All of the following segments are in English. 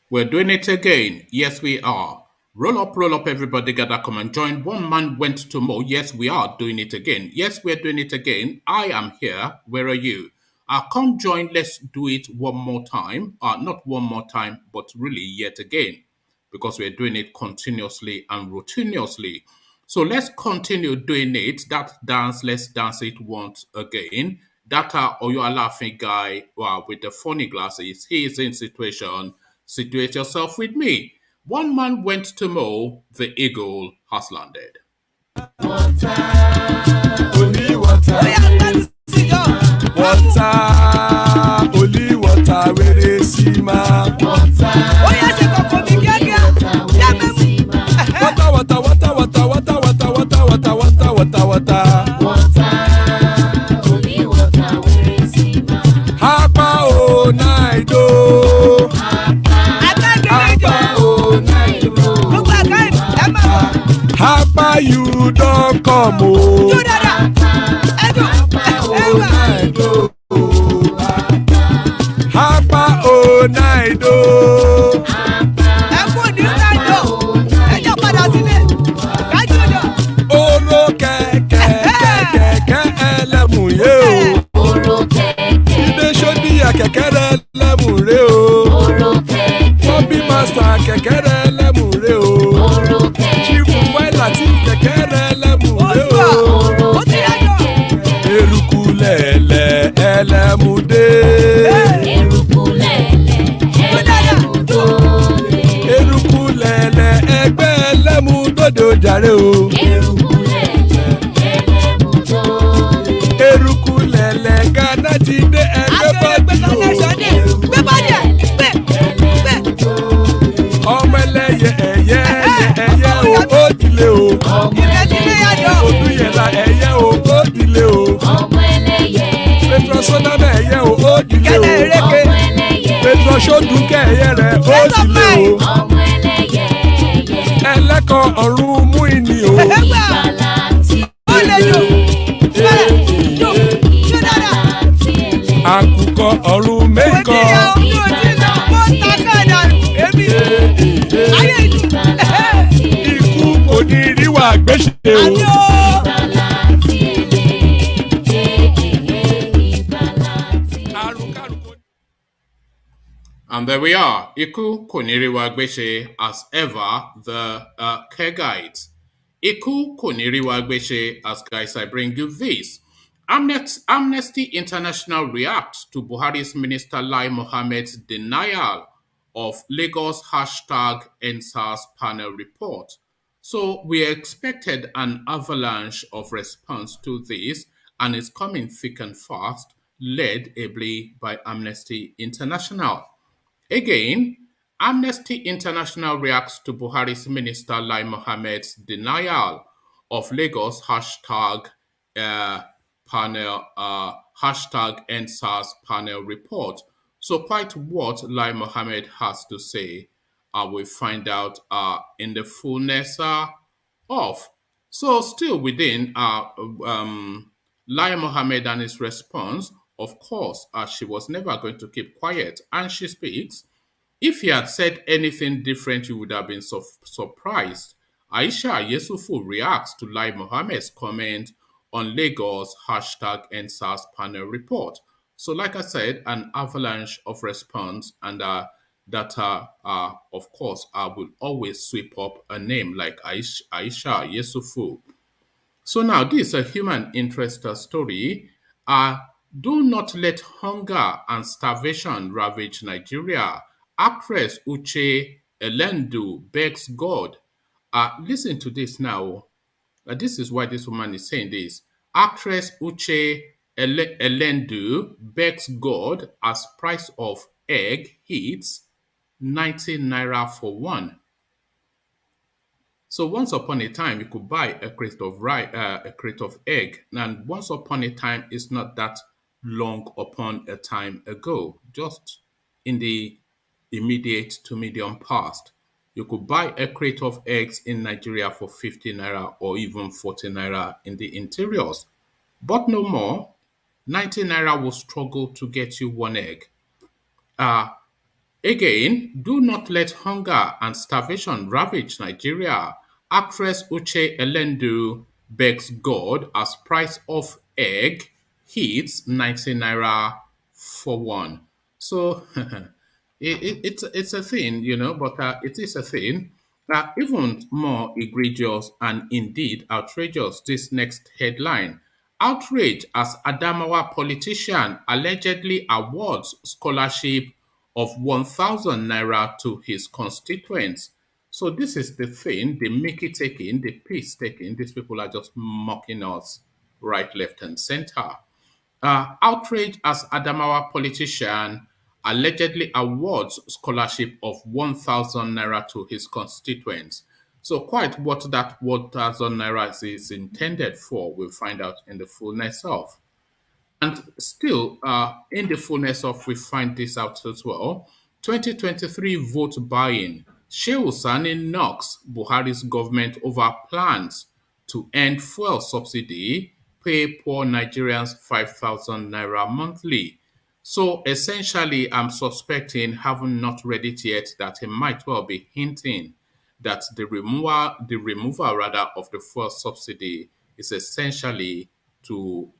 We're doing it again. Yes, we are. Roll up, everybody gather, come and join. One man went to mow. Yes, we are doing it again. Yes, we're doing it again. I am here. Where are you? Come join. Let's do it one more time. Not one more time, but really yet again, because we're doing it continuously and routinely. So let's continue doing it. That dance, let's dance it once again. That Oyo laughing guy with the funny glasses, he is in situation. Situate yourself with me. One man went to mow, the eagle has landed. Water, only water. Water, only water. Where they see ma. Water, water, water, water, water, water, water, water, water, water, water. Water, only water. Where they see ma. Hapa o naido. Hapa o naido. Hapa you don't come o. Hapa o naido. Oro kẹ̀kẹ́ ẹlẹ́mù yé o. Oro kẹ̀kẹ́. Ilé sọ́díyà kẹ̀kẹ́ rẹ̀ lẹ́mù rẹ̀ o. Oro kẹ̀kẹ́. Bọ́bí Master kẹ̀kẹ́ rẹ̀ lẹ́mù rẹ̀ o. Oro kẹ̀kẹ́. Chifu Fáìlà tí kẹ̀kẹ́ rẹ̀ lẹ́mù rẹ̀ o. Oro kẹ̀kẹ́. Eruku lẹ̀lẹ̀ ẹlẹ́mù dé. Eruku lẹ̀lẹ̀ ẹlẹ́mù dòde. Eruku lẹ̀lẹ̀ ẹgbẹ́ ẹlẹ́mù dòde ó jàre o. Eruku lẹ̀lẹ̀ ẹlẹ́mù dòde. Eruku lẹ̀lẹ̀ Ghana ti dé ẹgbẹ́ bọ́dì o. Ọmọ ẹlẹ́yẹ ẹ̀yẹ ẹ̀yẹ o ó dìle o. Odúyẹ̀lá ẹ̀yẹ o ó dìle o. Ọmọ ẹlẹ́yẹ Petrosonama ẹ̀yẹ o ó dìle o. Ọmọ ẹlẹ́yẹ Petrosodúnkẹ́ ẹ̀yẹ rẹ̀ ó dìle o. Ọmọ ẹlẹ́yẹ ẹlẹ́kọ̀ ọ̀run mú ìní o. Àkùkọ ọ̀run mẹ́kọ̀. Ikú kò ní rí wa gbèsè o. And there we are. Iku Koniriwa Gbeshe, as ever, the care guides. Iku Koniriwa Gbeshe, as guys, I bring you this. Amnesty International reacts to Buhari's Minister Lai Mohammed's denial of Lagos #EndSARS panel report. So we expected an avalanche of response to this, and it's coming thick and fast, led ably by Amnesty International. Again, Amnesty International reacts to Buhari's Minister Lai Mohammed's denial of Lagos panel #EndSARS panel report. So quite what Lai Mohammed has to say, we find out in the fullness of. So still within Lai Mohammed and his response, of course, she was never going to keep quiet, and she speaks. If he had said anything different, you would have been surprised. Aisha Yesufu reacts to Lai Mohammed's comment on Lagos #EndSARS panel report. So, like I said, an avalanche of response, and that, of course, will always sweep up a name like Aisha Yesufu. So now this is a human interest story. Do not let hunger and starvation ravage Nigeria. Actress Uche Elendu begs God. Listen to this now. This is why this woman is saying this. Actress Uche Elendu begs God as price of egg hits 90 naira for one. So once upon a time, you could buy a crate of egg, and once upon a time is not that long upon a time ago. Just in the immediate to medium past, you could buy a crate of eggs in Nigeria for 50 naira or even 40 naira in the interiors, but no more. 90 naira will struggle to get you one egg. Again, do not let hunger and starvation ravage Nigeria. Actress Uche Elendu begs God as price of egg hits 90 naira for one. So it's a thing, but it is a thing. Even more egregious and indeed outrageous, this next headline. Outrage as Adamawa politician allegedly awards scholarship of 1,000 naira to his constituents. So this is the thing, the Mickey taking, the piece taking. These people are just mocking us right, left, and center. Outrage as Adamawa politician allegedly awards scholarship of 1,000 naira to his constituents. So quite what that 1,000 naira is intended for, we'll find out in the fullness of. And still, in the fullness of, we find this out as well. 2023 vote buying. Shehu Sani knocks Buhari's government over plans to end fuel subsidy, pay poor Nigerians 5,000 naira monthly. So essentially, I'm suspecting, having not read it yet, that he might well be hinting that the removal rather of the fuel subsidy is essentially to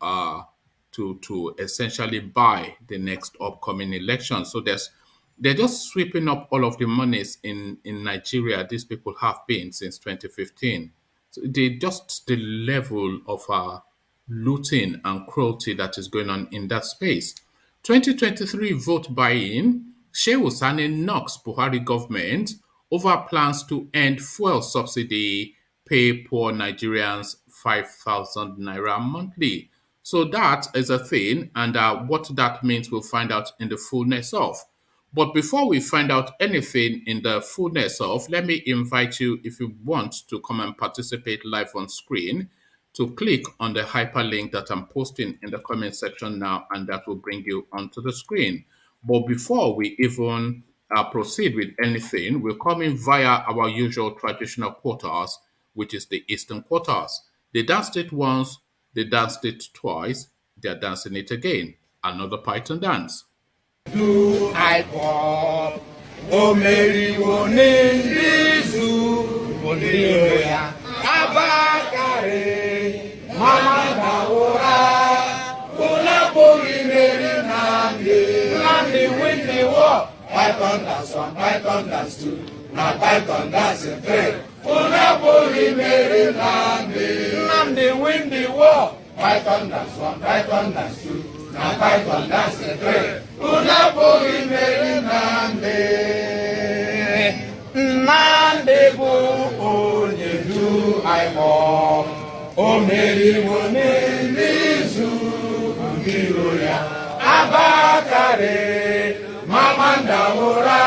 to essentially buy the next upcoming election. So they're just sweeping up all of the monies in Nigeria. These people have been since 2015. So just the level of looting and cruelty that is going on in that space. 2023 vote buying, Shehu Sani knocks Buhari government over plans to end fuel subsidy, pay poor Nigerians 5,000 naira monthly. So that is a thing, and what that means we'll find out in the fullness of. But before we find out anything in the fullness of, let me invite you, if you want to come and participate live on screen, to click on the hyperlink that I'm posting in the comment section now, and that will bring you onto the screen. But before we even proceed with anything, we're coming via our usual traditional quarters, which is the Eastern quarters. They danced it once, they danced it twice, they're dancing it again. Another Python dance. Do I pop? O Mary Wonizu, Woniroya, Abakare, Mama Daora, Kula Pori Mary Nandi, Nandi win the war. Python dance one, Python dance two, now Python dance three. Kula Pori Mary Nandi, Nandi win the war. Python dance one, Python dance two. Na Python dance three. Una bogi meri nande. Nande bu onye du aimo. O meri wone nizu miroya. Abakare mamanda ora.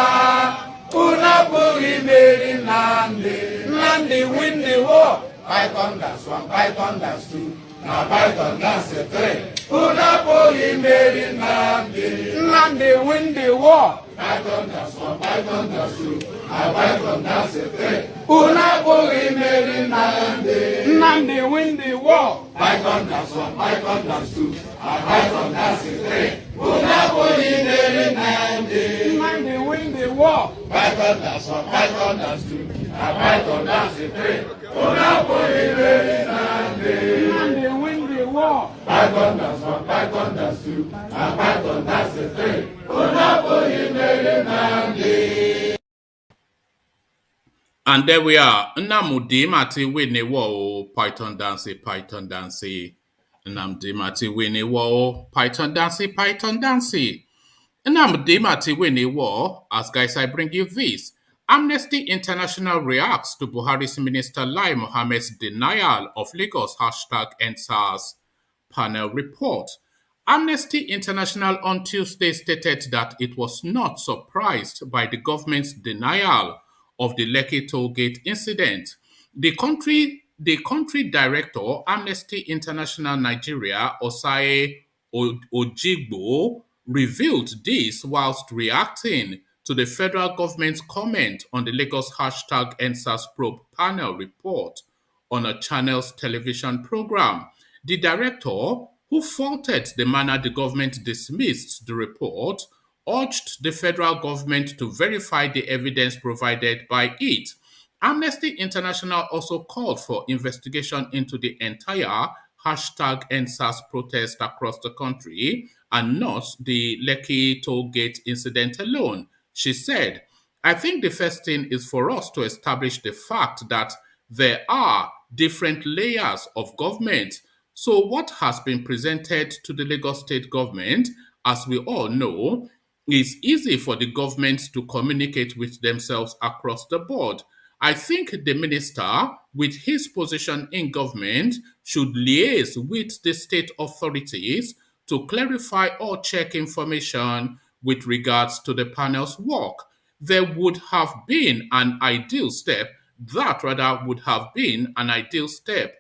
Una bogi meri nande. Nande win the war. Python dance one, Python dance two. Na Python dance three. Una bogi meri nande. Nande win the war. Python dance one, Python dance two. Na Python dance three. Una bogi meri nande. Nande win the war. Python dance one, Python dance two. Na Python dance three. Una bogi meri nande. Nande win the war. Python dance one, Python dance two. Na Python dance three. Una bogi meri nande. Nande win the war. Python dance one, Python dance two. Na Python dance three. Una bogi meri nande. And there we are. Nnamdi Mati Winnie Wo, Python Dancy, Python Dancy. Nnamdi Mati Winnie Wo, Python Dancy, Python Dancy. Nnamdi Mati Winnie Wo, as guys, I bring you this. Amnesty International reacts to Buhari's Minister Lai Mohammed's denial of Lagos #EndSARS panel report. Amnesty International on Tuesday stated that it was not surprised by the government's denial of the Lekki tollgate incident. The country director, Amnesty International Nigeria, Osae Ojigbo, revealed this whilst reacting to the federal government's comment on the Lagos #EndSARS probe panel report on a channel's television program. The director, who faulted the manner the government dismissed the report, urged the federal government to verify the evidence provided by it. Amnesty International also called for investigation into the entire #EndSARS protest across the country and not the Lekki toll gate incident alone. She said, I think the first thing is for us to establish the fact that there are different layers of government. So, what has been presented to the Lagos state government, as we all know, is easy for the government to communicate with themselves across the board. I think the minister, with his position in government, should liaise with the state authorities to clarify or check information with regards to the panel's work. There would have been an ideal step, that rather would have been an ideal step,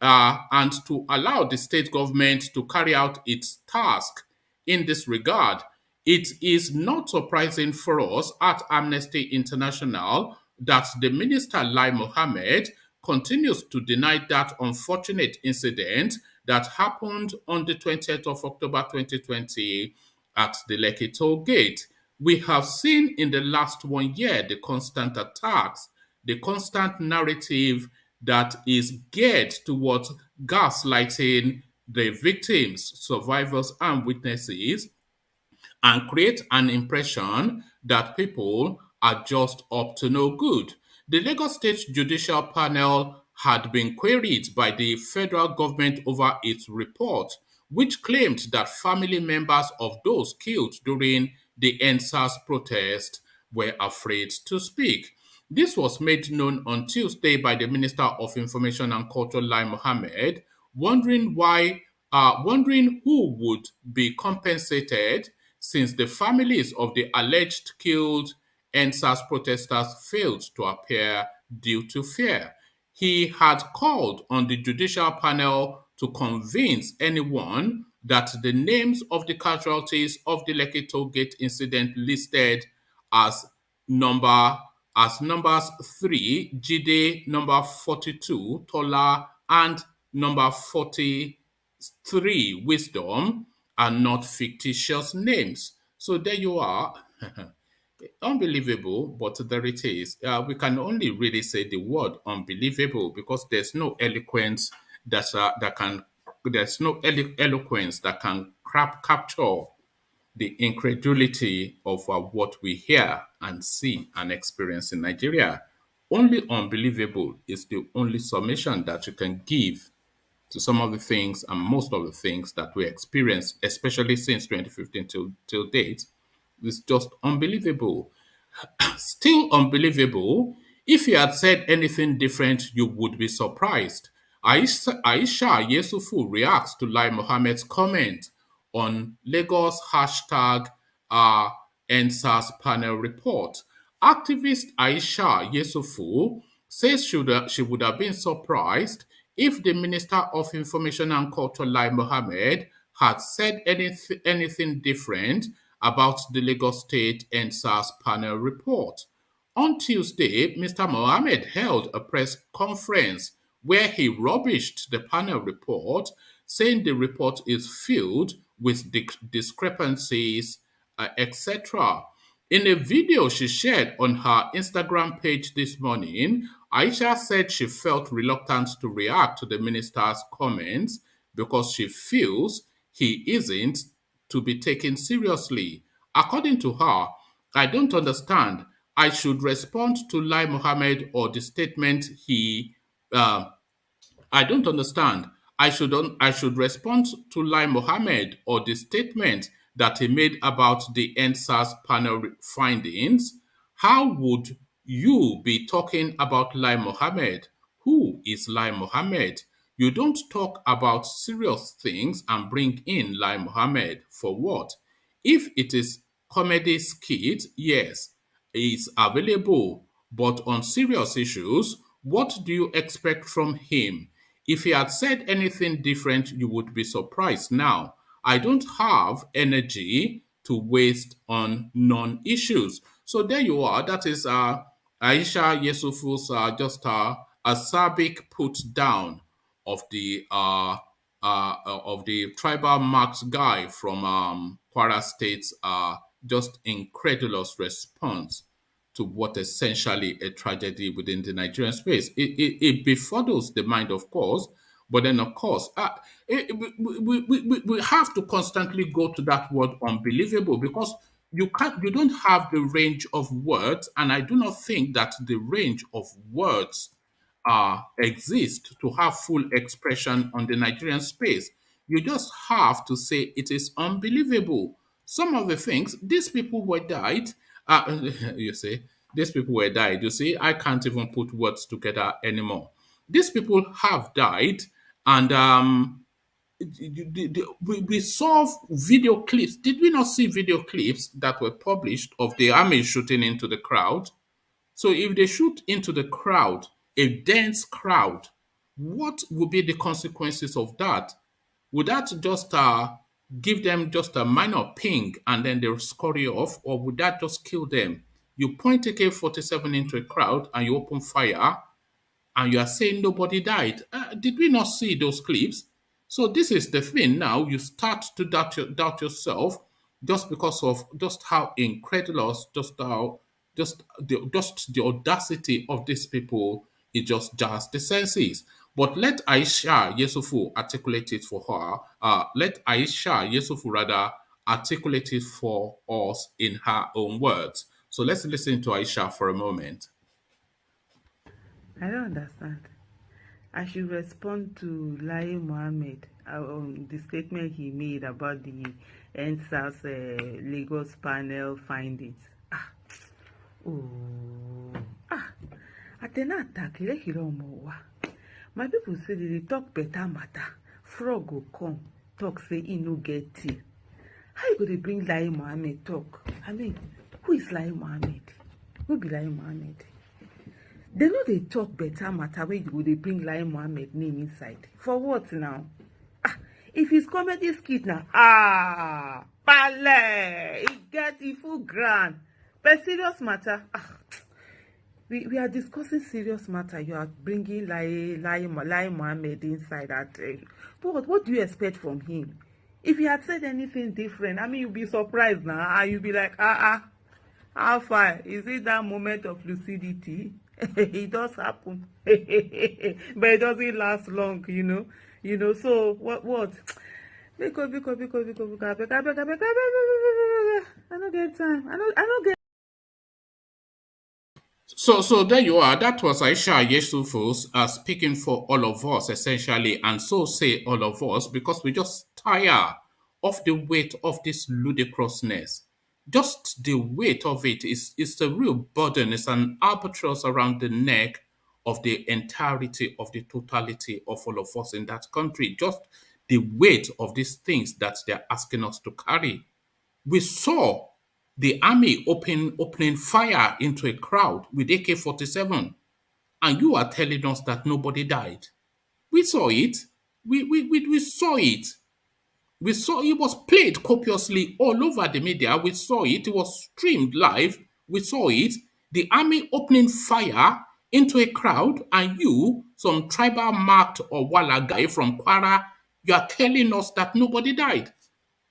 and to allow the state government to carry out its task in this regard. It is not surprising for us at Amnesty International that the minister Lai Mohammed continues to deny that unfortunate incident that happened on the 20th of October 2020 at the Lekki toll gate. We have seen in the last 1 year the constant attacks, the constant narrative that is geared towards gaslighting the victims, survivors, and witnesses, and create an impression that people are just up to no good. The Lagos State Judicial Panel had been queried by the federal government over its report, which claimed that family members of those killed during the EndSARS protest were afraid to speak. This was made known on Tuesday by the Minister of Information and Culture, Lai Mohammed, wondering who would be compensated since the families of the alleged killed EndSARS protesters failed to appear due to fear. He had called on the judicial panel to convince anyone that the names of the casualties of the Lekki toll gate incident listed as number as numbers 3, Jide, number 42, Tola, and number 43, Wisdom, are not fictitious names. So there you are. Unbelievable, but there it is. We can only really say the word unbelievable because there's no eloquence that can there's no eloquence that can capture the incredulity of what we hear and see and experience in Nigeria. Only unbelievable is the only summation that you can give to some of the things and most of the things that we experience, especially since 2015 till date. It's just unbelievable. Still unbelievable. If he had said anything different, you would be surprised. Aisha Yesufu reacts to Lai Mohammed's comment on Lagos uh, #EndSARS panel report. Activist Aisha Yesufu says she would have been surprised if the Minister of Information and Culture, Lai Mohammed, had said anything different about the Lagos State EndSARS panel report. On Tuesday, Mr. Mohammed held a press conference where he rubbished the panel report, saying the report is filled with discrepancies, etc. In a video she shared on her Instagram page this morning, Aisha said she felt reluctant to react to the minister's comments because she feels he isn't to be taken seriously. According to her, I don't understand. I should respond to Lai Mohammed or the statement he uh, I don't understand. I should respond to Lai Mohammed or the statement that he made about the EndSARS panel findings. How would you be talking about Lai Mohammed? Who is Lai Mohammed? You don't talk about serious things and bring in Lai Mohammed for what? If it is comedy skit, yes, it's available. But on serious issues, what do you expect from him? If he had said anything different, you would be surprised now. I don't have energy to waste on non-issues. So there you are. That is Aisha Yesufu's just a Sabic put down of the tribal marks guy from Kwara State just incredulous response to what essentially a tragedy within the Nigerian space. It befuddles the mind, of course, but then, of course, we have to constantly go to that word unbelievable because you don't have the range of words, and I do not think that the range of words exist to have full expression on the Nigerian space. You just have to say it is unbelievable. Some of the things, these people were died. You see, these people were died. You see, I can't even put words together anymore. These people have died, and we saw video clips. Did we not see video clips that were published of the army shooting into the crowd? So if they shoot into the crowd, a dense crowd, what would be the consequences of that? Would that just give them just a minor ping and then they'll scurry off, or would that just kill them? You point a K-47 into a crowd and you open fire, and you are saying nobody died. Did we not see those clips? So this is the thing now. You start to doubt yourself just because of just how incredulous, just the audacity of these people. It just the senses. But let Aisha Yesufu articulate it for her. Let Aisha Yesufu rather articulate it for us in her own words. So let's listen to Aisha for a moment. I don't understand. I should respond to Lai Mohammed on the statement he made about the EndSARS Lagos panel findings. Oh, ah, Atena attack, my people say they talk better matter. Frog go come, talk say he no get tea. How you gonna bring Lai Mohammed talk? I mean, who is Lai Mohammed? Who be Lai Mohammed? They know they talk better matter when you go they bring Lai Mohammed name inside. For what now? If his comedy skit now, pale, he get the full grand. But serious matter, we are discussing serious matter. You are bringing Lai Mohammed inside that. But what do you expect from him? If he had said anything different, I mean, you'll be surprised now. And you'll be like, how far? Is it that moment of lucidity? It does happen. But it doesn't last long, So what? Because I don't get time. I don't get. So there you are. That was Aisha Yesufu speaking for all of us, essentially, and so say all of us, because we just tire of the weight of this ludicrousness. Just the weight of it is a real burden. It's an albatross around the neck of the entirety of the totality of all of us in that country. Just the weight of these things that they're asking us to carry. We saw the army opening fire into a crowd with AK-47, and you are telling us that nobody died. We saw it. We saw it. We saw it was played copiously all over the media. We saw it. It was streamed live. We saw it. The army opening fire into a crowd, and you, some tribal marked or walla guy from Kwara, you are telling us that nobody died.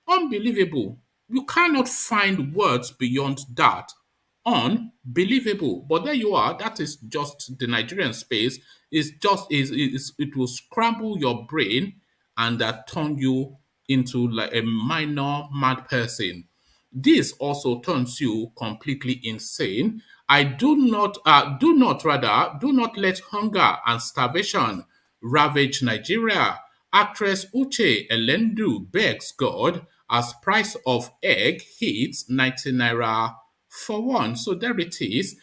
Unbelievable. You cannot find words beyond that. Unbelievable. But there you are. That is just the Nigerian space. It will scramble your brain and turn you into like a minor mad person. This also turns you completely insane. I do not let hunger and starvation ravage Nigeria. Actress Uche Elendu begs God as price of egg hits 90 naira for one. So there it is.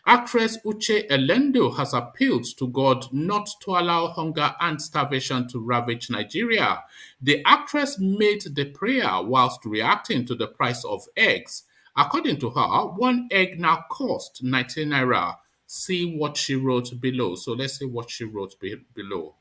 Actress Uche Elendu has appealed to God not to allow hunger and starvation to ravage Nigeria. The actress made the prayer whilst reacting to the price of eggs. According to her, one egg now costs 19 naira. See what she wrote below. So let's see what she wrote below.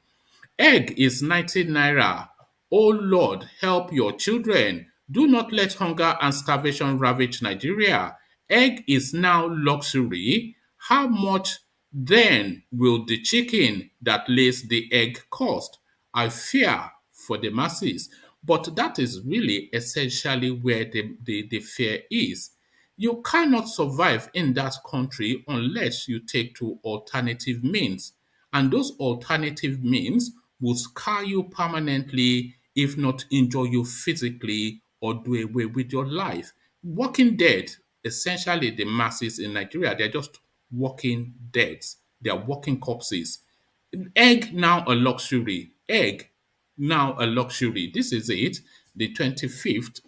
Egg is 90 naira. Oh Lord, help your children. Do not let hunger and starvation ravage Nigeria. Egg is now luxury. How much then will the chicken that lays the egg cost? I fear for the masses. But that is really essentially where the fear is. You cannot survive in that country unless you take to alternative means. And those alternative means will scar you permanently, if not injure you physically or do away with your life. Walking dead, essentially the masses in Nigeria, they're just walking deads. They are walking corpses. Egg now a luxury. Egg now a luxury. This is it, the 25th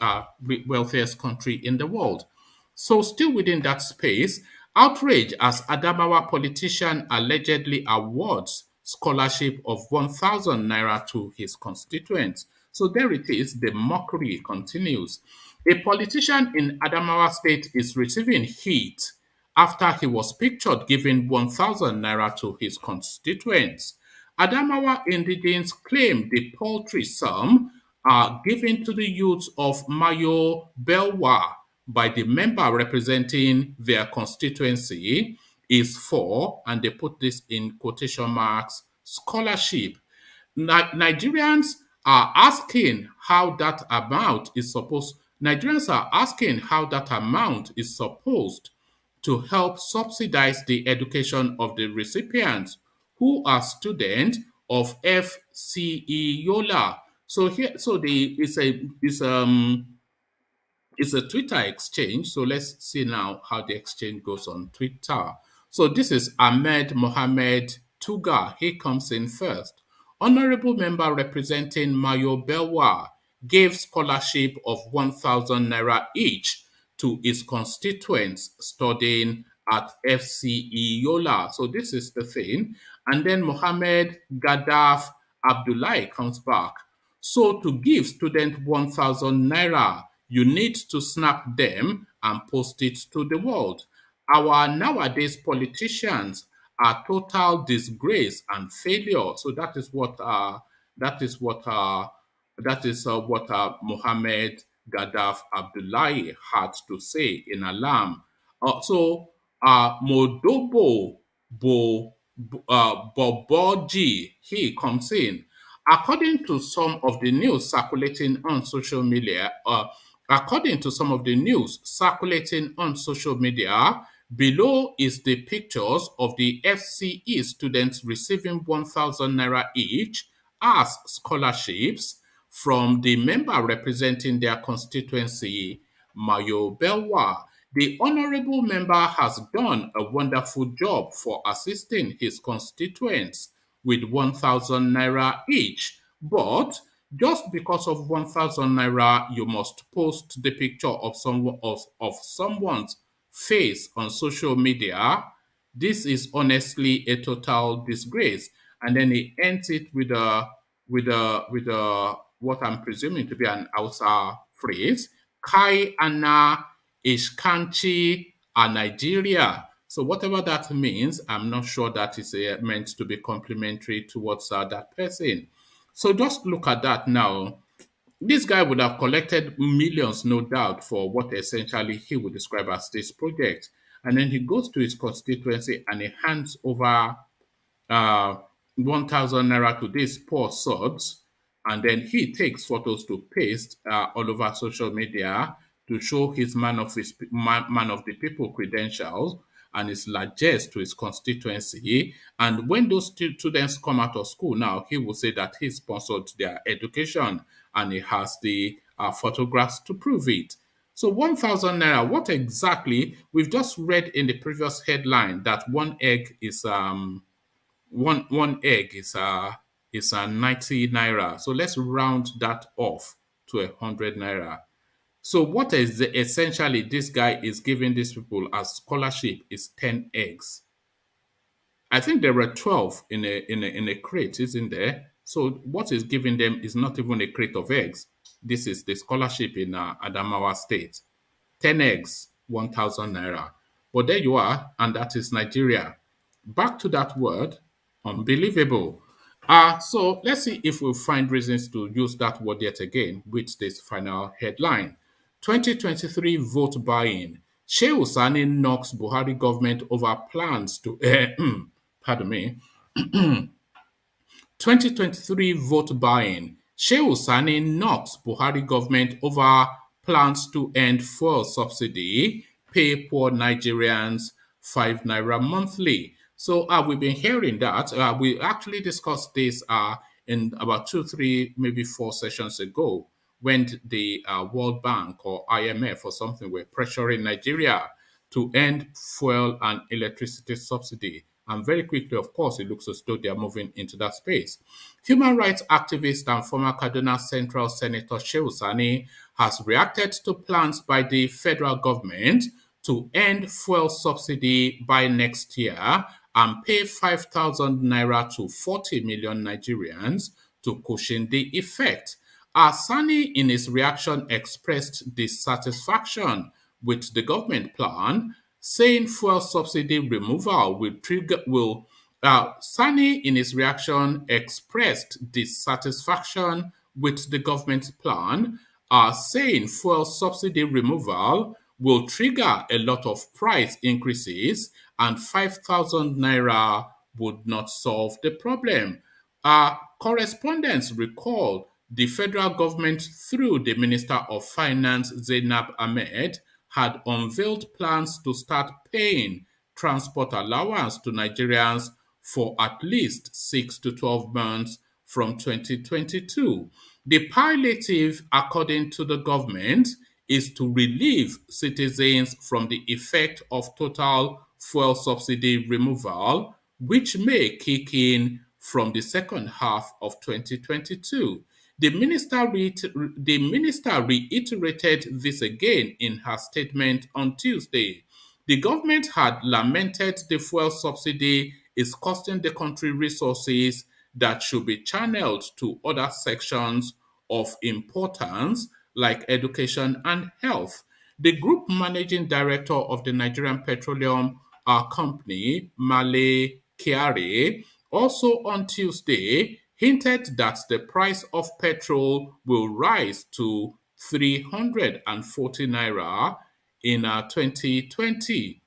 wealthiest country in the world. So, still within that space, outrage as Adamawa politician allegedly awards scholarship of 1,000 naira to his constituents. So, there it is, the mockery continues. A politician in Adamawa state is receiving heat after he was pictured giving 1,000 naira to his constituents. Adamawa indigents claim the paltry sum given to the youths of Mayo Belwa by the member representing their constituency is for, and they put this in quotation marks, scholarship. Nigerians are asking how that amount is supposed Nigerians are asking how that amount is supposed to help subsidize the education of the recipients who are students of FCE Yola. So here, so the it's a Twitter exchange. So let's see now how the exchange goes on Twitter. So this is Ahmed Mohammed Tuga. He comes in first. Honorable member representing Mayo Belwa gave scholarship of 1,000 naira each to his constituents studying at FCE Yola. So this is the thing. And then Mohammed Gaddaf Abdullahi comes back. So to give student 1,000 naira, you need to snap them and post it to the world. Our nowadays politicians are total disgrace and failure. So that is what what Mohammed Gaddaf Abdullahi had to say in alarm. Modobo Boboji, he comes in. According to some of the news circulating on social media, according to some of the news circulating on social media, below is the pictures of the FCE students receiving 1,000 naira each as scholarships from the member representing their constituency, Mayo Belwa. The honorable member has done a wonderful job for assisting his constituents with 1,000 naira each. But just because of 1,000 naira, you must post the picture of someone's face on social media. This is honestly a total disgrace. And then he ends it with a what I'm presuming to be an Hausa phrase. Kai Ana Ishkanchi a Nigeria. So whatever that means, I'm not sure that is meant to be complimentary towards that person. So just look at that now. This guy would have collected millions, no doubt, for what essentially he would describe as this project. And then he goes to his constituency and he hands over uh, 1,000 naira to these poor sods, and then he takes photos to paste all over social media to show his man of the people credentials and his largesse to his constituency. And when those students come out of school now, he will say that he sponsored their education and he has the photographs to prove it. So 1,000 naira, what exactly? We've just read in the previous headline that one egg is a 90 naira. So let's round that off to 100 naira. So what is essentially this guy is giving these people as scholarship is 10 eggs. I think there were 12 in a crate, isn't there? So what is giving them is not even a crate of eggs. This is the scholarship in Adamawa State. 10 eggs, 1,000 naira. But there you are, and that is Nigeria. Back to that word, unbelievable. So let's see if we find reasons to use that word yet again with this final headline. 2023 vote buying. Shehu Sani knocks Buhari government over plans to, pardon me, 2023 vote buying. Shehu Sani knocks Buhari government over plans to end fuel subsidy, pay poor Nigerians 5 naira monthly. So we've been hearing that. We actually discussed this in about 2, 3, maybe 4 sessions ago when the World Bank or IMF or something were pressuring Nigeria to end fuel and electricity subsidy. And very quickly, of course, it looks as though they are moving into that space. Human rights activist and former Kaduna Central Senator Shehu Sani has reacted to plans by the federal government to end fuel subsidy by next year and pay 5,000 naira to 40 million Nigerians to cushion the effect. Sani, in his reaction, expressed dissatisfaction with the government plan, saying fuel subsidy removal will Sani, in his reaction, expressed dissatisfaction with the government's plan, saying fuel subsidy removal will trigger a lot of price increases and 5,000 naira would not solve the problem. Correspondents recall the federal government, through the Minister of Finance Zainab Ahmed, had unveiled plans to start paying transport allowance to Nigerians for at least 6 to 12 months from 2022. The palliative, according to the government, is to relieve citizens from the effect of total fuel subsidy removal, which may kick in from the second half of 2022. The minister reiterated this again in her statement on Tuesday. The government had lamented the fuel subsidy is costing the country resources that should be channeled to other sections of importance like education and health. The group managing director of the Nigerian Petroleum Company, Male Kyari, also on Tuesday hinted that the price of petrol will rise to 340 naira in 2020.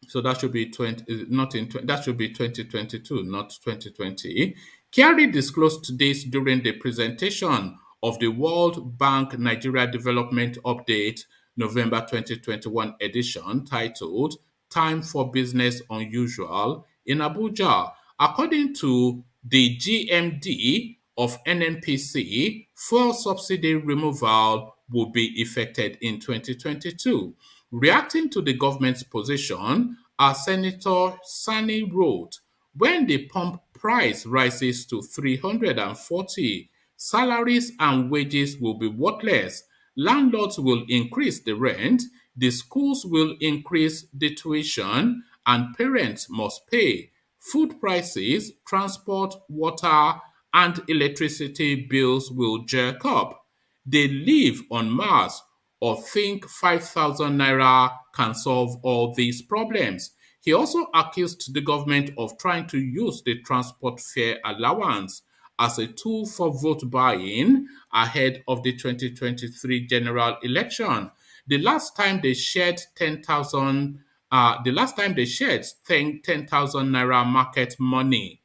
So that should be 20, not in that should be 2022, not 2020. Kerry disclosed this during the presentation of the World Bank Nigeria Development Update November 2021 edition titled Time for Business Unusual in Abuja. According to the GMD of NNPC, fuel subsidy removal will be effected in 2022. Reacting to the government's position, our Senator Sani wrote, when the pump price rises to 340, salaries and wages will be worthless. Landlords will increase the rent, the schools will increase the tuition, and parents must pay. Food prices, transport, water, and electricity bills will jerk up. They live on Mars or think 5,000 naira can solve all these problems. He also accused the government of trying to use the transport fare allowance as a tool for vote buying ahead of the 2023 general election. The last time they shared 10,000 the last time they shared 10,000 naira market money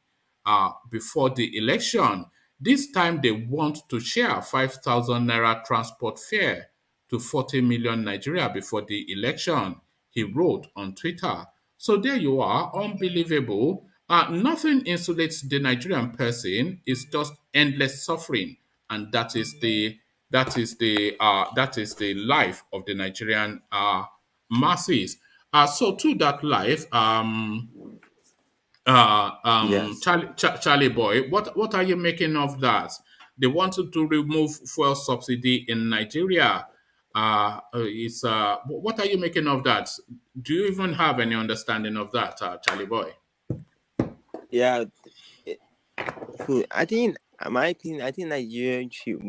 before the election. This time they want to share 5,000 naira transport fare to 40 million Nigeria before the election, he wrote on Twitter. So there you are, unbelievable. Nothing insulates the Nigerian person. It's just endless suffering, and that is the life of the Nigerian masses. So to that life, Yes. Charlie Boy, what are you making of that? They wanted to remove fuel subsidy in Nigeria. What are you making of that? Do you even have any understanding of that, Charlie Boy? Yeah. eh, Cool. I think, in my opinion, I think Nigeria should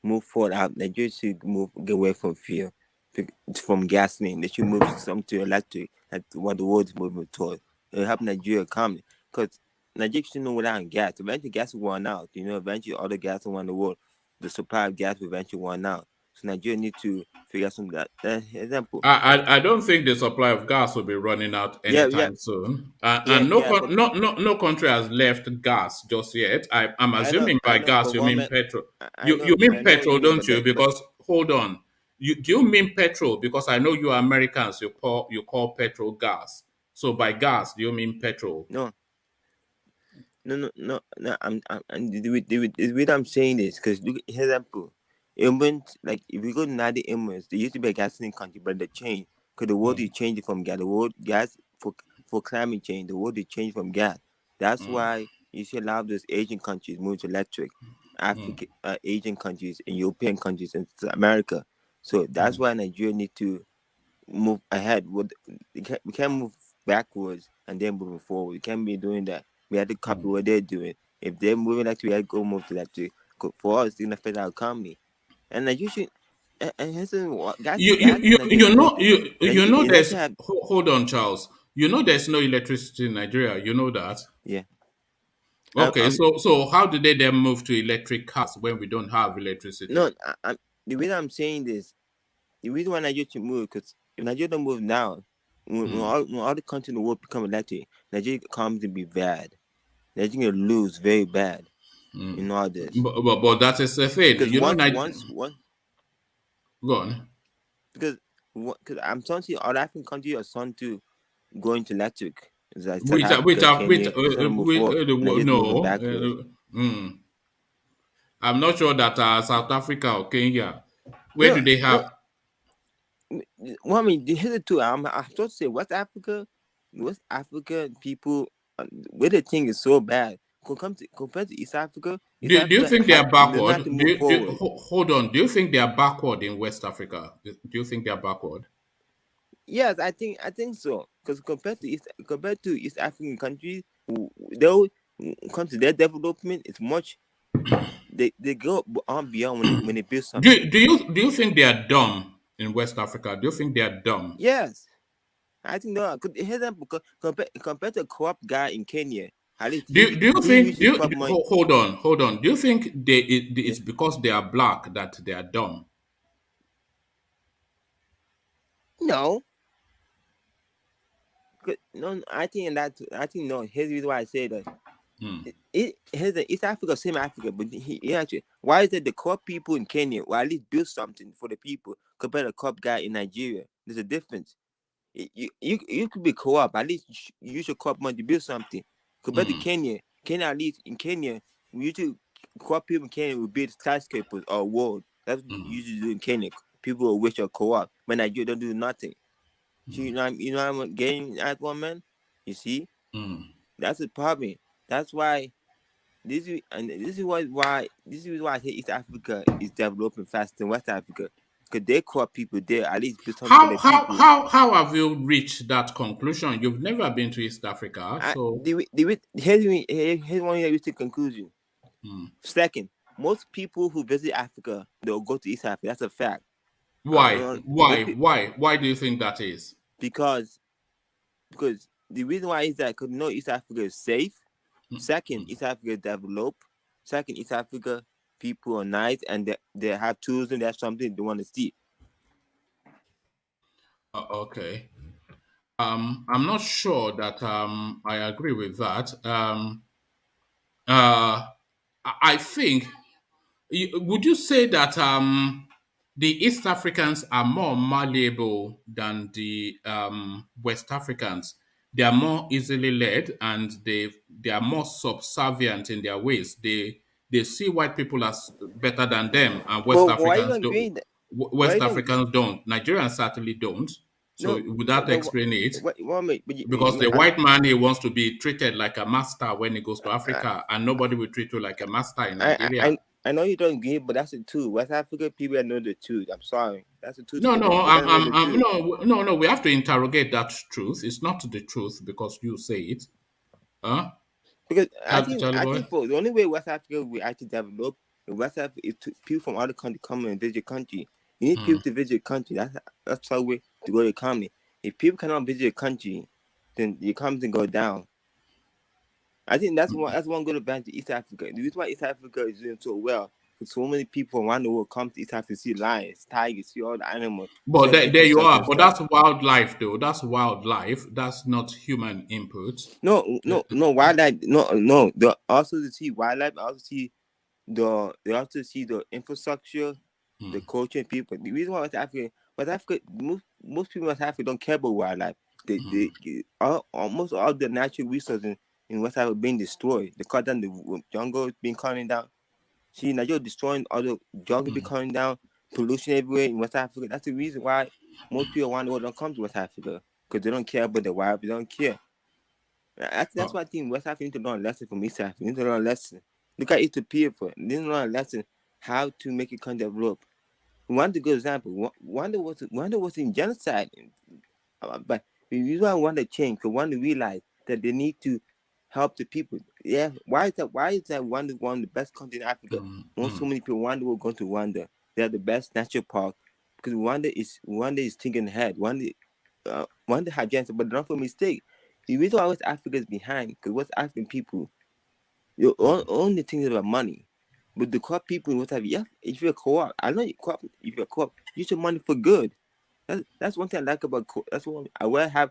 move forward. Nigeria should get away from fuel, from gasoline. They should move some to electric, like what the world's moving toward. It'll help Nigeria come, because Nigeria should know without gas. Eventually, gas will run out. Eventually, all the gas around the world, the supply of gas will eventually run out. So Nigeria need to figure out something that example. I don't think the supply of gas will be running out Yeah, yeah, anytime soon, yeah, and yeah. But no country has left gas just yet. I'm assuming by I know. gas But you mean woman, petrol. I know, You I mean know what you petrol, mean. don't you? But Because hold on, do you mean petrol? Because I know you are Americans. You call petrol gas. So by gas, do you mean petrol? no, no. The way I'm saying this, because look, example, Immigrants, like if you go to United Emirates, they used to be a gasoline country, but they changed because the world is changing from gas. The world gas for climate change, the world is changing from gas. That's why you see a lot of those Asian countries move to electric, African, Asian countries, and European countries, and America. So that's why Nigeria need to move ahead. We can't move backwards and then moving forward. We can't be doing that. We have to copy what they're doing. If they're moving like we have to go move to that too. For us, it's gonna affect our economy. And Nigeria should. And here's what gas in Nigeria supposed to. You know there's Nigeria have, hold on, Charles. You know there's no electricity in Nigeria. You know that. yeah. Okay, Um, so how did they then move to electric cars when we don't have electricity? no, the reason I'm saying this, the reason why Nigeria should move, because if Nigeria don't move now, when all the countries in the world become electric, Nigeria economy to be bad. Nigeria gonna lose very bad in all this. But that is the thing. Because You know, once go on. because I'm starting to see all African countries are starting to go into electric. It's like South Which Africa, Kenya, it's gonna move forward. Nigeria's moving no. backwards. I'm not sure that South Africa or Kenya, where No, do they no. have? Well, I mean, here's the two. I'm supposed to say West Africa people, where the thing is so bad. Compared to East Africa, Do you think they are does not backward? have to move forward. Hold on. Do you think they are backward in West Africa? Do you think they are backward? Yes, I think so. Because compared to East African countries, though come to their development, it's much. They go on beyond when they build something. Do you think they are dumb in West Africa? Do you think they are dumb? Yes, I think no. Here's that compared to a corrupt guy in Kenya, at least Do you he think uses corrupt money. hold on. Do you think it's because they are black that they are dumb? No, no. I think no. Here's the reason why I say that. Here's the East Africa, same Africa, but he actually. Why is it the corrupt people in Kenya will at least build something for the people compared to a corrupt guy in Nigeria? There's a difference. You could be co-op. At least you use your co-op money to build something. Compared to Kenya, at least in Kenya, we usually co-op people in Kenya will build skyscrapers or walls. That's what you usually do in Kenya. People will wish your co-op, but Nigeria don't do nothing. So you know I'm getting at one man. You see, that's the problem. That's why this is why I say East Africa is developing faster than West Africa. Because they co-op people there, at least build something for the people. How have you reached that conclusion? You've never been to East Africa, so Here's one realistic conclusion. Second, most people who visit Africa, they'll go to East Africa. That's a fact. Why do you think that is? Because the reason why is that because no, East Africa is safe. Second, East Africa is developed. Second, East Africa people are nice and they have tools and that's something they want to see. Okay. I'm not sure that I agree with that. I think. Would you say that the East Africans are more malleable than the West Africans? They are more easily led, and they are more subservient in their ways. They see white people as better than them, and But why are you agreeing that? West Africans don't. Nigerians certainly don't. So No, would that explain it? Because the I'm, white man, he wants to be treated like a master when he goes to Africa, and nobody will treat you like a master in Nigeria. I know you don't agree, but that's the truth. West Africa people know the truth. I'm sorry, that's the truth. No, no, They don't know the truth. no. We have to interrogate that truth. It's not the truth because you say it. Huh? Because Charlie I boy? think for the only way West Africa will actually develop, West Africa is people from other countries come and visit your country. You need people to visit your country. That's the way to grow the economy. If people cannot visit your country, then the economy can go down. I think that's one good advantage of East Africa. The reason why East Africa is doing so well, Africa. So many people around the world come to East Africa to see lions, tigers, see all the animals. But See the there you infrastructure are. and But stuff. that's wildlife, though. That's wildlife. That's not human input. No, wildlife. No. They also see wildlife. They also see the infrastructure, the culture, and people. The reason why West Africa, most people in West Africa don't care about wildlife. Almost all the natural resources in West Africa being destroyed. They cut down the jungle, being cutting down. See, Nigeria destroying all the jungle, be cutting down, pollution everywhere in West Africa. That's the reason why most people around the world don't come to West Africa, because they don't care about the wild. They don't care. That's why I think West Africa need to learn a lesson from East Africa. Need to learn a lesson. Look at Ethiopia for it. They need to learn a lesson how to make a country develop. One good example. Rwanda was in genocide, but the reason why Rwanda changed, because Rwanda realized that they need to help the people. Yeah, why is that? Why is that Rwanda one of the best countries in Africa? So many people Rwanda will go to Rwanda. They have the best natural park, because Rwanda is thinking ahead. Rwanda had genocide, but not for mistake. The reason why West Africa is behind, because West African people, you're only thinking about money. But the co-op people in West Africa, if you're a co-op, I know if you're a co-op, use your money for good. That's one thing I like about that's one I would have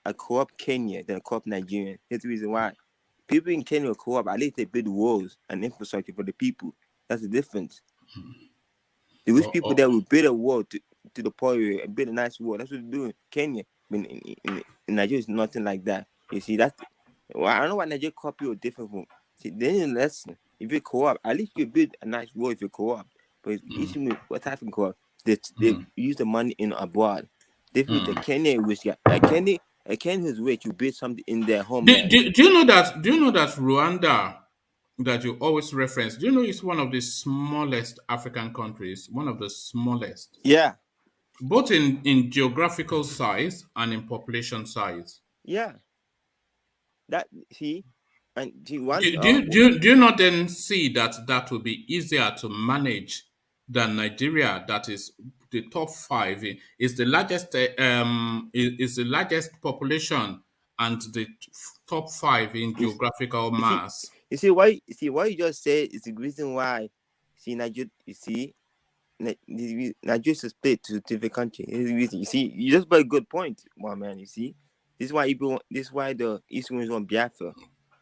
a co-op Kenya than a co-op Nigerian. Here's the reason why. People in Kenya are co-op, at least they build walls and infrastructure for the people. That's the difference. The rich people that will build a wall to the poor area and build a nice wall. That's what they do in Kenya. But in Nigeria, it's nothing like that. You see, I don't know why Nigeria co-op people are different from. See, they need a lesson. If you co-op, at least you build a nice wall if you co-op. But usually, what type of co-op? They use the money in abroad. Definitely, Kenya is rich. Kenya is rich. You build something in their homeland. Do you know that? Do you know that Rwanda, that you always reference? Do you know it's one of the smallest African countries? One of the smallest. Yeah. Both in geographical size and in population size. Yeah. That see. And Do you not then see that will be easier to manage than Nigeria? That is the top 5. Is the largest is the largest population and the top 5 in geographical mass. You see why you just said is the reason why. See, Nigeria. You see, Nigeria is split to different countries. You see, you just made a good point, my man. You see, this is why the Easterners want Biafra.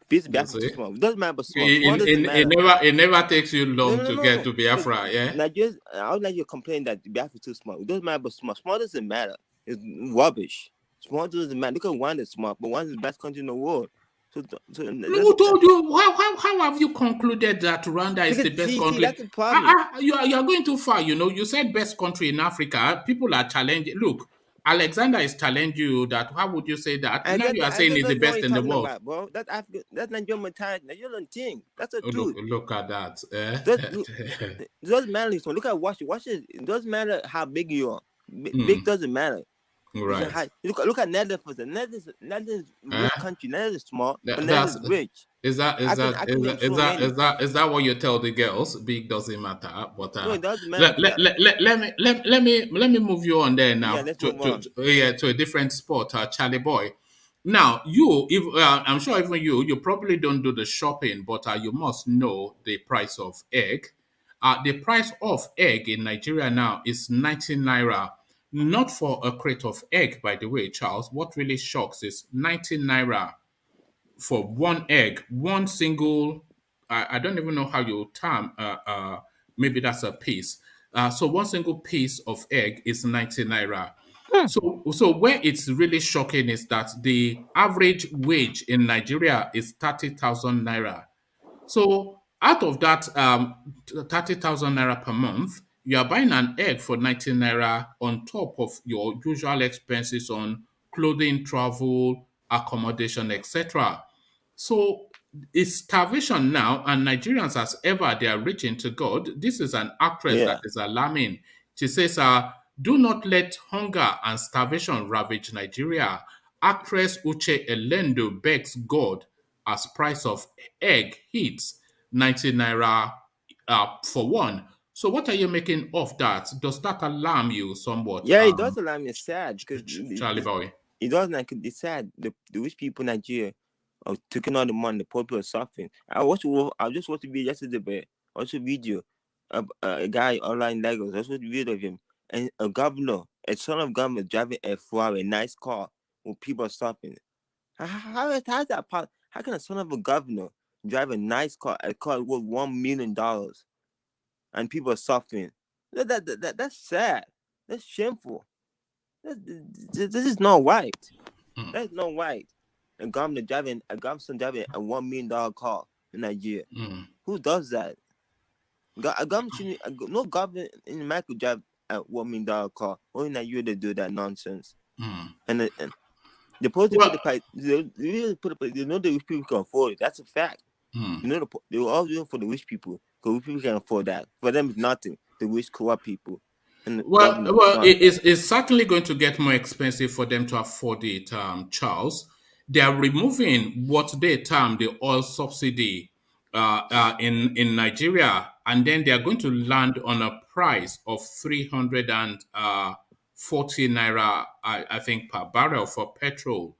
Biafra is too small. It doesn't matter about small. Small doesn't matter. It never takes you long to get to Biafra. Yeah. Nigeria, I would like you to complain that Biafra is too small. It doesn't matter about small. Small doesn't matter. It's rubbish. Small doesn't matter. Look at one that's small, but one is the best country in the world. Who told you? How have you concluded that Rwanda is the best country? That's the problem. You are going too far. You said best country in Africa. People are challenging. Look, Alexander is challenging you that. How would you say that? Now you are saying it's the best in the world. About, bro. That's Africa. That's Nigerian mentality. Nigerian don't think. That's the truth. Look at that. It doesn't matter. Look at Washington. It doesn't matter how big you are. Big doesn't matter. Right. Look at Netherlands for the Netherlands is rich country. Netherlands is small, but Netherlands is rich. Is that what you tell the girls? Big doesn't matter, but no, it doesn't matter. Let me move you on there now to a different sport, Charlie boy. Now I'm sure even you probably don't do the shopping, but you must know the price of egg. The price of egg in Nigeria now is 19 naira. Not for a crate of egg, by the way, Charles. What really shocks is 19 naira for one egg, one single. I don't even know how you term. Maybe that's a piece. So one single piece of egg is 19 naira. So where it's really shocking is that the average wage in Nigeria is 30,000 naira. So out of that 30,000 naira per month, you are buying an egg for 19 naira on top of your usual expenses on clothing, travel, accommodation, etc. So it's starvation now, and Nigerians, as ever, they are reaching to God. This is an actress that is alarming. She says, do not let hunger and starvation ravage Nigeria. Actress Uche Elendo begs God as price of egg hits 19 naira for one. So what are you making of that? Does that alarm you somewhat? Yeah, it does alarm me. It's sad because Charlie boy. It does like it's sad. The rich people in Nigeria taking all the money, the poor people are suffering. I just watched a video yesterday, but also video a guy online in Lagos. That's what video of him. And a son of governor driving a Ferrari, a nice car, with people stopping. How's that part? How can a son of a governor drive a nice car, a car worth $1 million, and people are suffering? That's sad. That's shameful. This is not right. Mm. That's not right. A governor driving a $1 million car in Nigeria. Mm. Who does that? A government shouldn't. No government in America drive a $1 million car. Only in Nigeria they do that nonsense. Mm. And the supposed to put Well, the price. They really put the price. They know the rich people can afford it. That's a fact. mm. You know they were all doing for the rich people because rich people can afford that. For them, it's nothing. The rich corrupt people and the government. It's not. It's certainly going to get more expensive for them to afford it, Charles. They are removing what they term the oil subsidy in Nigeria, and then they are going to land on a price of 340 naira, I think, per barrel for petrol.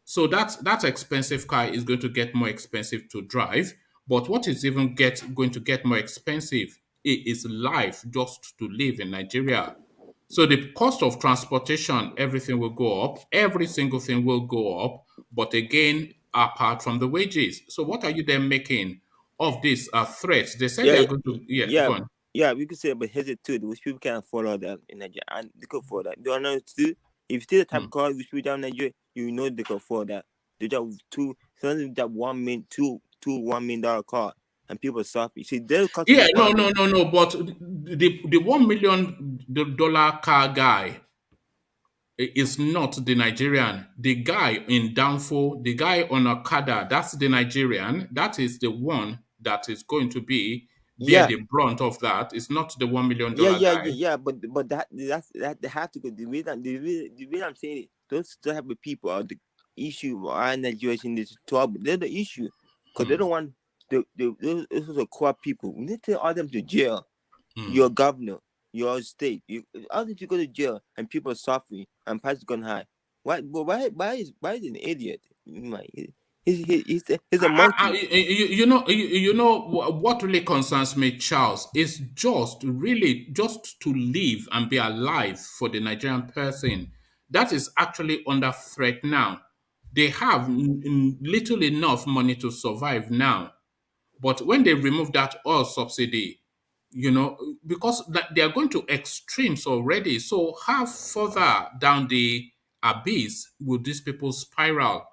So that expensive car is going to get more expensive to drive. But what is even going to get more expensive is life just to live in Nigeria. So the cost of transportation, everything will go up. Every single thing will go up. But again, apart from the wages. So what are you then making of this threat? They said Yeah, they're going to, yeah, yeah, go on. yeah. We could say, but here's it too. The rich people can't afford all that in Nigeria, and they could afford that. Do you know still? If you see the type Hmm. of car rich people down in Nigeria, you know they can afford that. They just sometimes just $1 million car, and people suffer. See, their country Yeah, no, economy. no, no, no. But the $1 million car guy is not the Nigerian. The guy in Danfo, the guy on Okada, that's the Nigerian. That is the one that is going to bear Yeah, the brunt of that. It's not the yeah, $1 million yeah, guy. yeah, yeah. But that they have to go. The reason I'm saying it, those type of people are the issue. Our Nigeria in this trouble. They're the issue because they Hmm, don't want those are corrupt people. We need to all them to jail. hmm. Your governor, your state. How did you go to jail and people are suffering and prices gone high? Why? But why is he an idiot? He's a monkey. What really concerns me, Charles, is just really just to live and be alive for the Nigerian person. That is actually under threat now. They have little enough money to survive now. But when they remove that oil subsidy, because they are going to extremes already. So how further down the abyss will these people spiral?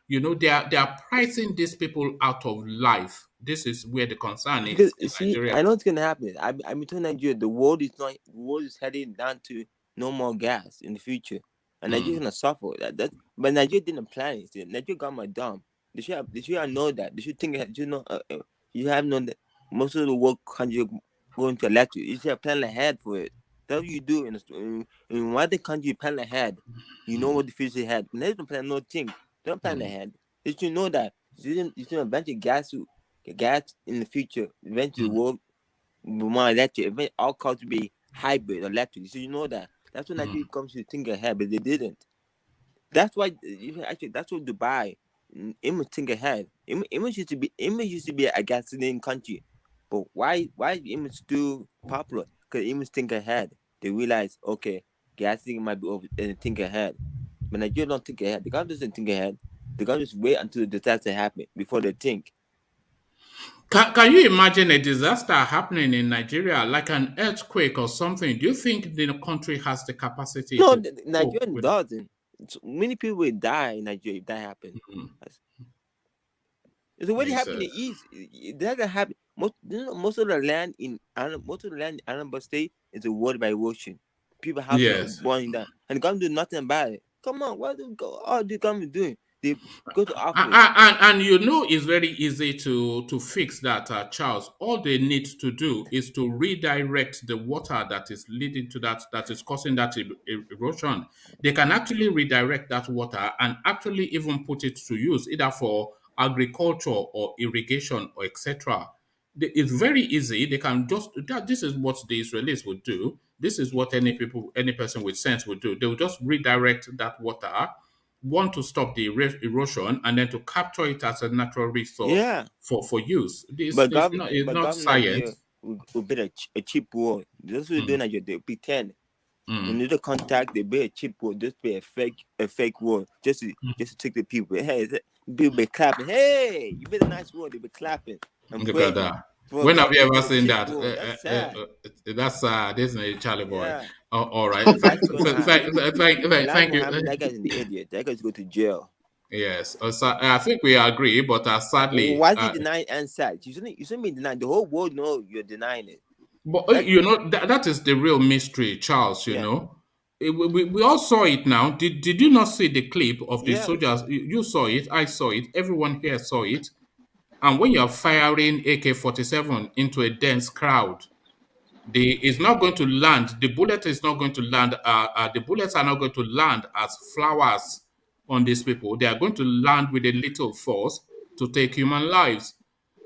They are pricing these people out of life. This is where the concern Because is in see, Nigeria. I know it's gonna happen. I'm telling Nigeria, the world is heading down to no more gas in the future, and Nigeria's Mm, gonna suffer. But Nigeria didn't plan it. See, Nigeria got my dumb. They should have know that. They should think. You have known that most of the world country going to electric. You should have planned ahead for it. That's what you do in one the country you plan ahead. You know mm, what the future ahead. When they don't plan no thing, they don't plan mm, ahead. They should know that. You should eventually gas in the future, eventually mm, will be more electric. All cars will be hybrid electric. So you know that. That's when mm. Nigeria comes to think ahead, but they didn't. That's why actually that's what Dubai image think ahead. Image used to be a gasoline country, but why is image still popular? Because image think ahead. They realize okay, gasoline might be over and they think ahead. But Nigeria don't think ahead. The government doesn't think ahead. The government just wait until the disaster happen before they think. Can you imagine a disaster happening in Nigeria, like an earthquake or something? Do you think the country has the capacity No, to cope Nigeria with? doesn't. Many people will die in Nigeria if that happens. Mm, It's already it's, happened in the East. It doesn't happen. Most of the land in Anambra State is a water by ocean. People houses are yes. burning down, and the government do nothing about it. Come on, what do go? All the government doing? They go to office. And it's very easy to fix that, Charles. All they need to do is to redirect the water that is leading to that is causing that erosion. They can actually redirect that water and actually even put it to use either for agriculture or irrigation or etc. It's very easy. They can just this is what the Israelis would do. This is what any person with sense would do. They will just redirect that water, one, to stop the erosion, and then to capture it as a natural resource Yeah, for use. This but is government, not it's but not government Nigeria, science. will build a cheap wall. That's what they're doing. Nigeria. They pretend. When they do contact, they build a cheap wall. Just build a fake wall, just to take the people. Hey, people be clapping. Hey, you build a nice wall. They be clapping and Look at praising. that. For When have you ever a seen cheap that? wall. That's sad. That's isn't it, Charlie boy? Yeah. Oh, all right. That's gonna happen. Lai Thank you. Mohammed, that guy's an idiot. That guy's go to jail. Yes, I think we agree, but sadly, Why is he denying EndSARS? You shouldn't be denying. The whole world know you're denying it. but That, that is the real mystery, Charles. yeah, We all saw it now. Did you not see the clip of the yeah. soldiers? You saw it. I saw it. Everyone here saw it. And when you're firing AK-47 into a dense crowd, it's not going to land. The bullet is not going to land. The bullets are not going to land as flowers on these people. They are going to land with a little force to take human lives.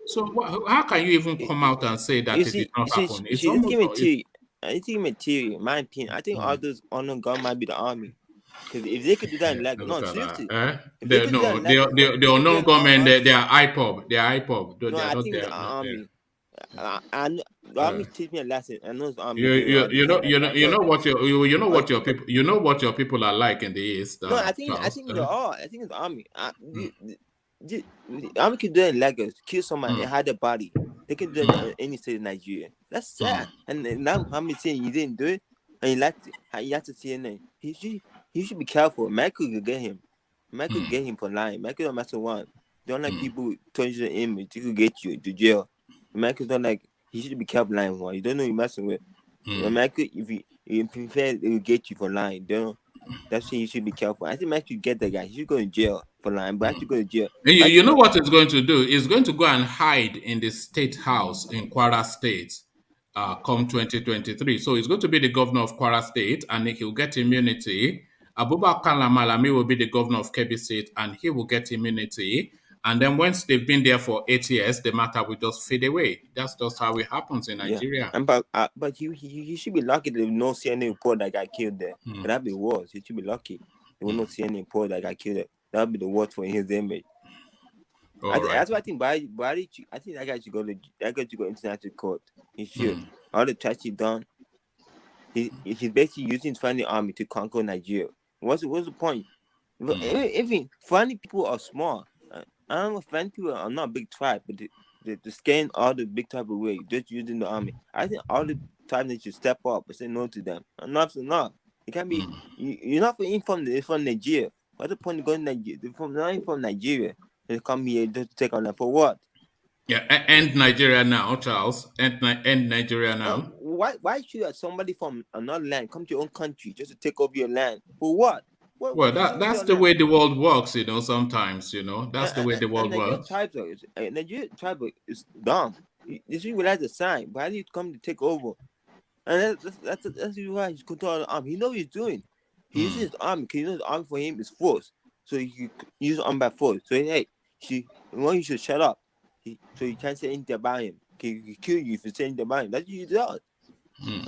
So how can you even come out and say that it did not happen? You It's see, let's almost give me theory. Let's give me theory. In my opinion, I think all those unknown gun might be the army. Because if they could do that in Lagos, look no, at that. seriously, if they could do that in The Lagos, the they could do unknown it in gunmen. all They are states. IPOB. They are IPOB. No, They are I not think it's there. the Not there. army. The army teach me a lesson. I know it's the army You, doing you all the you know thing like you know that. you know what you know Uh, what your people what your people are like in the East, no, I Charles. think they're all. I think it's the army. The army can do it in Lagos, kill somebody and hide the body. They can do it in any state in Nigeria. That's sad. And now Muhammad saying you didn't do it, and you like to CNN. He should be careful. Michael could get him. Michael could get him for lying. Michael don't mess one. Don't like people turn you the image. He could get you to jail. Michael's not like he should be careful lying one. You don't know who you're messing with. Michael, if you fail, they will get you for lying. Don't. That's why you should be careful. I think Michael should get that guy. He should go to jail for lying, but I should go to jail. You know what it's going to do? It's going to go and hide in the state house in Kwara State come 2023. So he's going to be the governor of Kwara State and he'll get immunity. Abubakar Malami will be the governor of Kebbi State and he will get immunity. And then once they've been there for 8 years, the matter will just fade away. That's just how it happens in Nigeria. And but he should be lucky they will not see any report that got killed there. That'd be worse. He should be lucky. They will not see any report that got killed there. That'd be the worst for his image. That's why I think Buhari, I think that guy should go international court. He should. All the trash he done. He's basically using his family army to conquer Nigeria. What's the point? Even funny people are small. I don't know if funny people are not a big tribe, but they're scaring all the big tribe away, just using the army. I think all the tribes need to step up and say no to them. Enough's enough. It can't be. You're not from Nigeria. What's the point of going to Nigeria? They're not from Nigeria. They come here just to take on them for what? Yeah, end Nigeria now, Charles. End Nigeria now. Why should somebody from another land come to your own country just to take over your land? For what? Well, that's the way the world works, sometimes, that's the way the world works. Nigeria tribe is dumb. You should realize the sign. Why do you come to take over? And that's why he's controlling the army. He knows what he's doing. He uses his army because he knows the army for him is force. So he use the army by force. So, hey, you should shut up. So you can't say anything about him. He kill you if you say anything about him. That's what he does.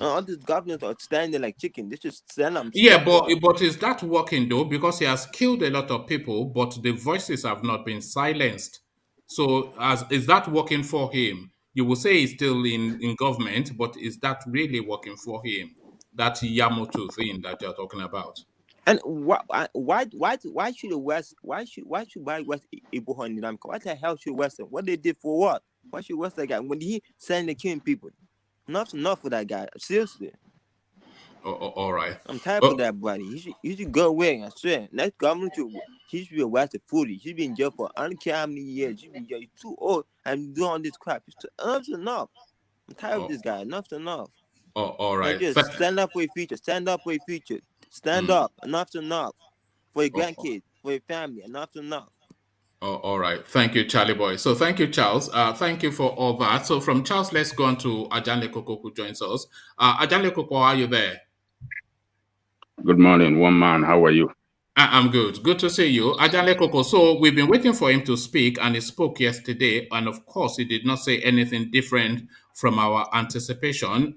All these governors are standing there like chicken. They just stand up. Yeah, but is that working though? Because he has killed a lot of people, but the voices have not been silenced. So is that working for him? You will say he's still in government, but is that really working for him? That Yamoto thing that you're talking about. And why should the West West Ibuhon in America? What the hell should West? What they did for what? Why should West that guy when he saying they killing people? Enough for that guy. Seriously. All right. I'm tired of that buddy. He should go away. I swear. Next government he should be arrested fully. He should be in jail for I don't care how many years. He should be in jail. He's too old and doing all this crap. Enough's enough. I'm tired of this guy. Enough's enough. All right. Just stand up for your future. Stand up for your future. Stand up. Enough's enough. For your grandkids, for your family. Enough's enough. All right. Thank you, Charlie boy. So thank you, Charles. Thank you for all that. So from Charles, let's go on to Ajanle Koko who joins us. Ajanle Koko, are you there? Good morning, one man. How are you? I'm good. Good to see you. Ajanle Koko. So we've been waiting for him to speak, and he spoke yesterday. And of course, he did not say anything different from our anticipation.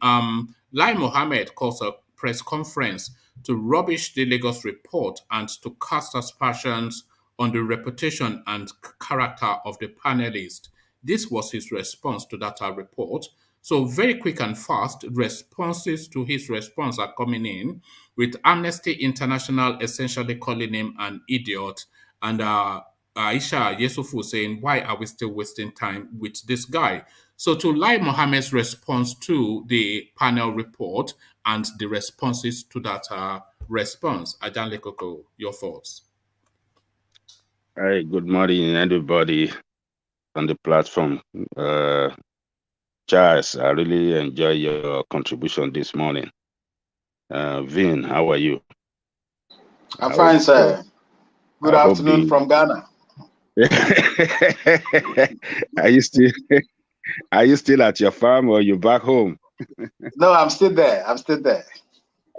Lai Mohammed calls a press conference to rubbish the Lagos report and to cast aspersions on the reputation and character of the panelists. This was his response to that report. So very quick and fast responses to his response are coming in, with Amnesty International essentially calling him an idiot, and Aisha Yesufu saying, "Why are we still wasting time with this guy?" So to Lai Mohammed's response to the panel report and the responses to that response, Ajan Lekoko, your thoughts? Hi, good morning, everybody on the platform. Charles, I really enjoy your contribution this morning. Vin, how are you? I'm fine, sir. Good afternoon from Ghana. Are you still at your farm or you back home? No, I'm still there.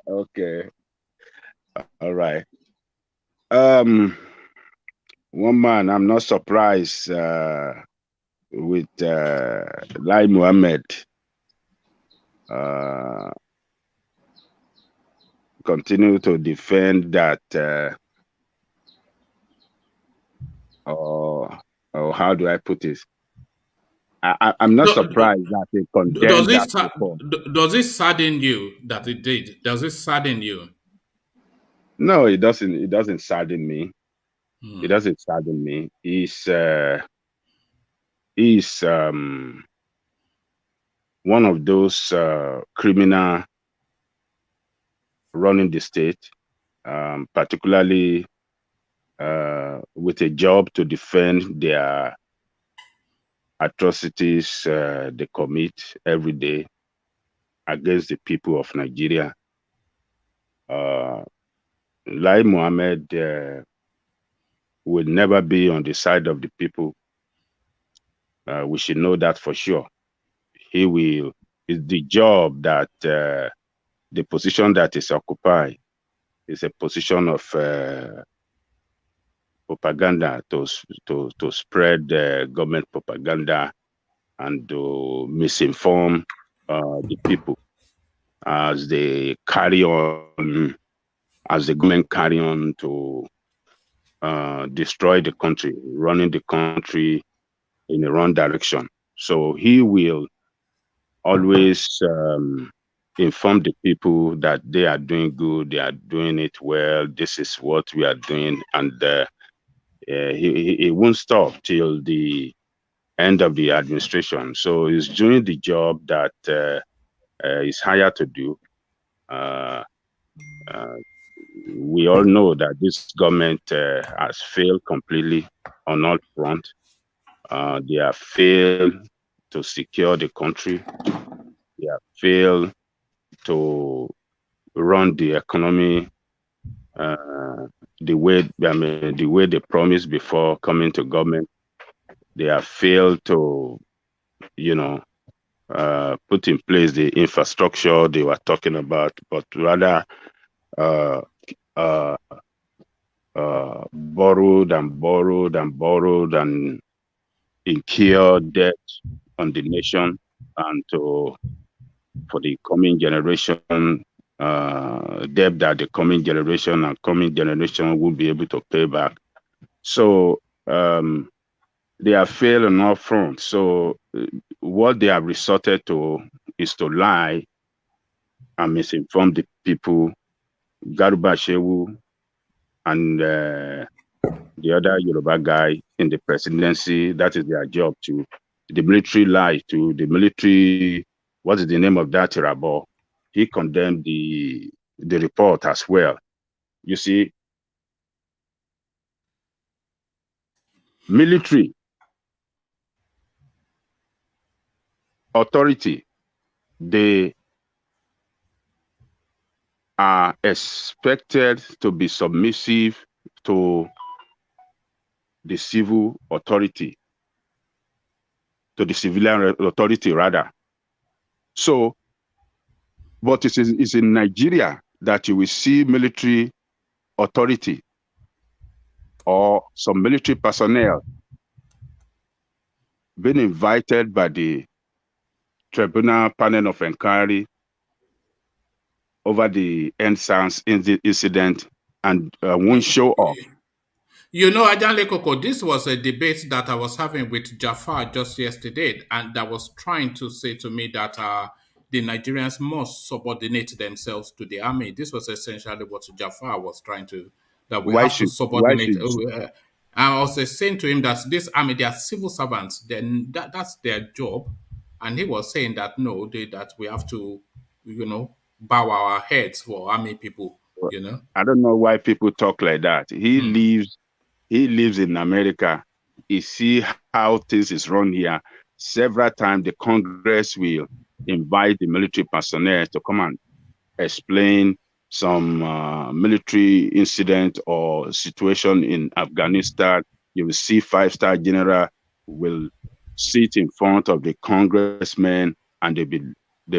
Okay. All right. One man, I'm not surprised with Lai Mohammed continue to defend that or how do I put this? I'm not surprised that they condemned that report. Does it sadden you that it did? Does it sadden you? No, it doesn't. It doesn't sadden me. It doesn't sadden me. He's one of those criminal running the state, particularly with a job to defend their atrocities they commit every day against the people of Nigeria. Lai Mohammed will never be on the side of the people. We should know that for sure. He will. It's the job that the position that is occupied is a position of propaganda to spread government propaganda and to misinform the people as they carry on, as the government carry on to destroy the country, running the country in the wrong direction. So he will always inform the people that they are doing good, they are doing it well, this is what we are doing, and he won't stop till the end of the administration. So he's doing the job that he's hired to do. We all know that this government has failed completely on all fronts. They have failed to secure the country. They have failed to run the economy the way they promised before coming to government. They have failed to, put in place the infrastructure they were talking about, but rather borrowed and incurred debt on the nation and for the coming generation, debt that the coming generation will be able to pay back. So they have failed on all fronts. So what they have resorted to is to lie and misinform the people. Garuba Shehu and the other Yoruba guy in the presidency, that is their job too. The military lie to the military. What is the name of that Irabo? He condemned the report as well. You see, military authority, they are expected to be submissive to the civil authority, to the civilian authority rather. So, but it's in Nigeria that you will see military authority or some military personnel being invited by the tribunal panel of inquiry over the EndSARS incident and won't show up. You know, Ajanle Koko, this was a debate that I was having with Jafar just yesterday, and that was trying to say to me that the Nigerians must subordinate themselves to the army. This was essentially what Jafar was trying to, that we have to Why subordinate. should I was saying to him that this army, they are civil servants, then that's their job. And he was saying that no, that we have to, bow our heads for army people, you know. I don't know why people talk like that. Hmm. He lives in America. He see how things is run here. Several times the Congress will invite the military personnel to come and explain some military incident or situation in Afghanistan. You will see 5-star general will sit in front of the congressmen and they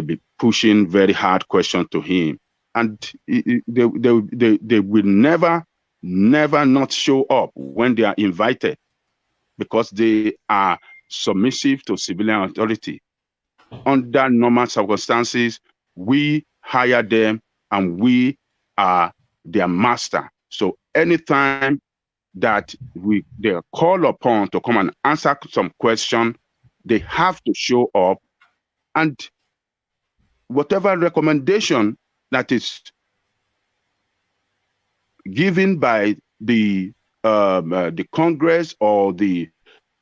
be pushing very hard questions to him. And they will never not show up when they are invited because they are submissive to civilian authority. Under normal circumstances, we hire them and we are their master. So anytime that they are called upon to come and answer some question, they have to show up, and whatever recommendation that is given by the Congress or the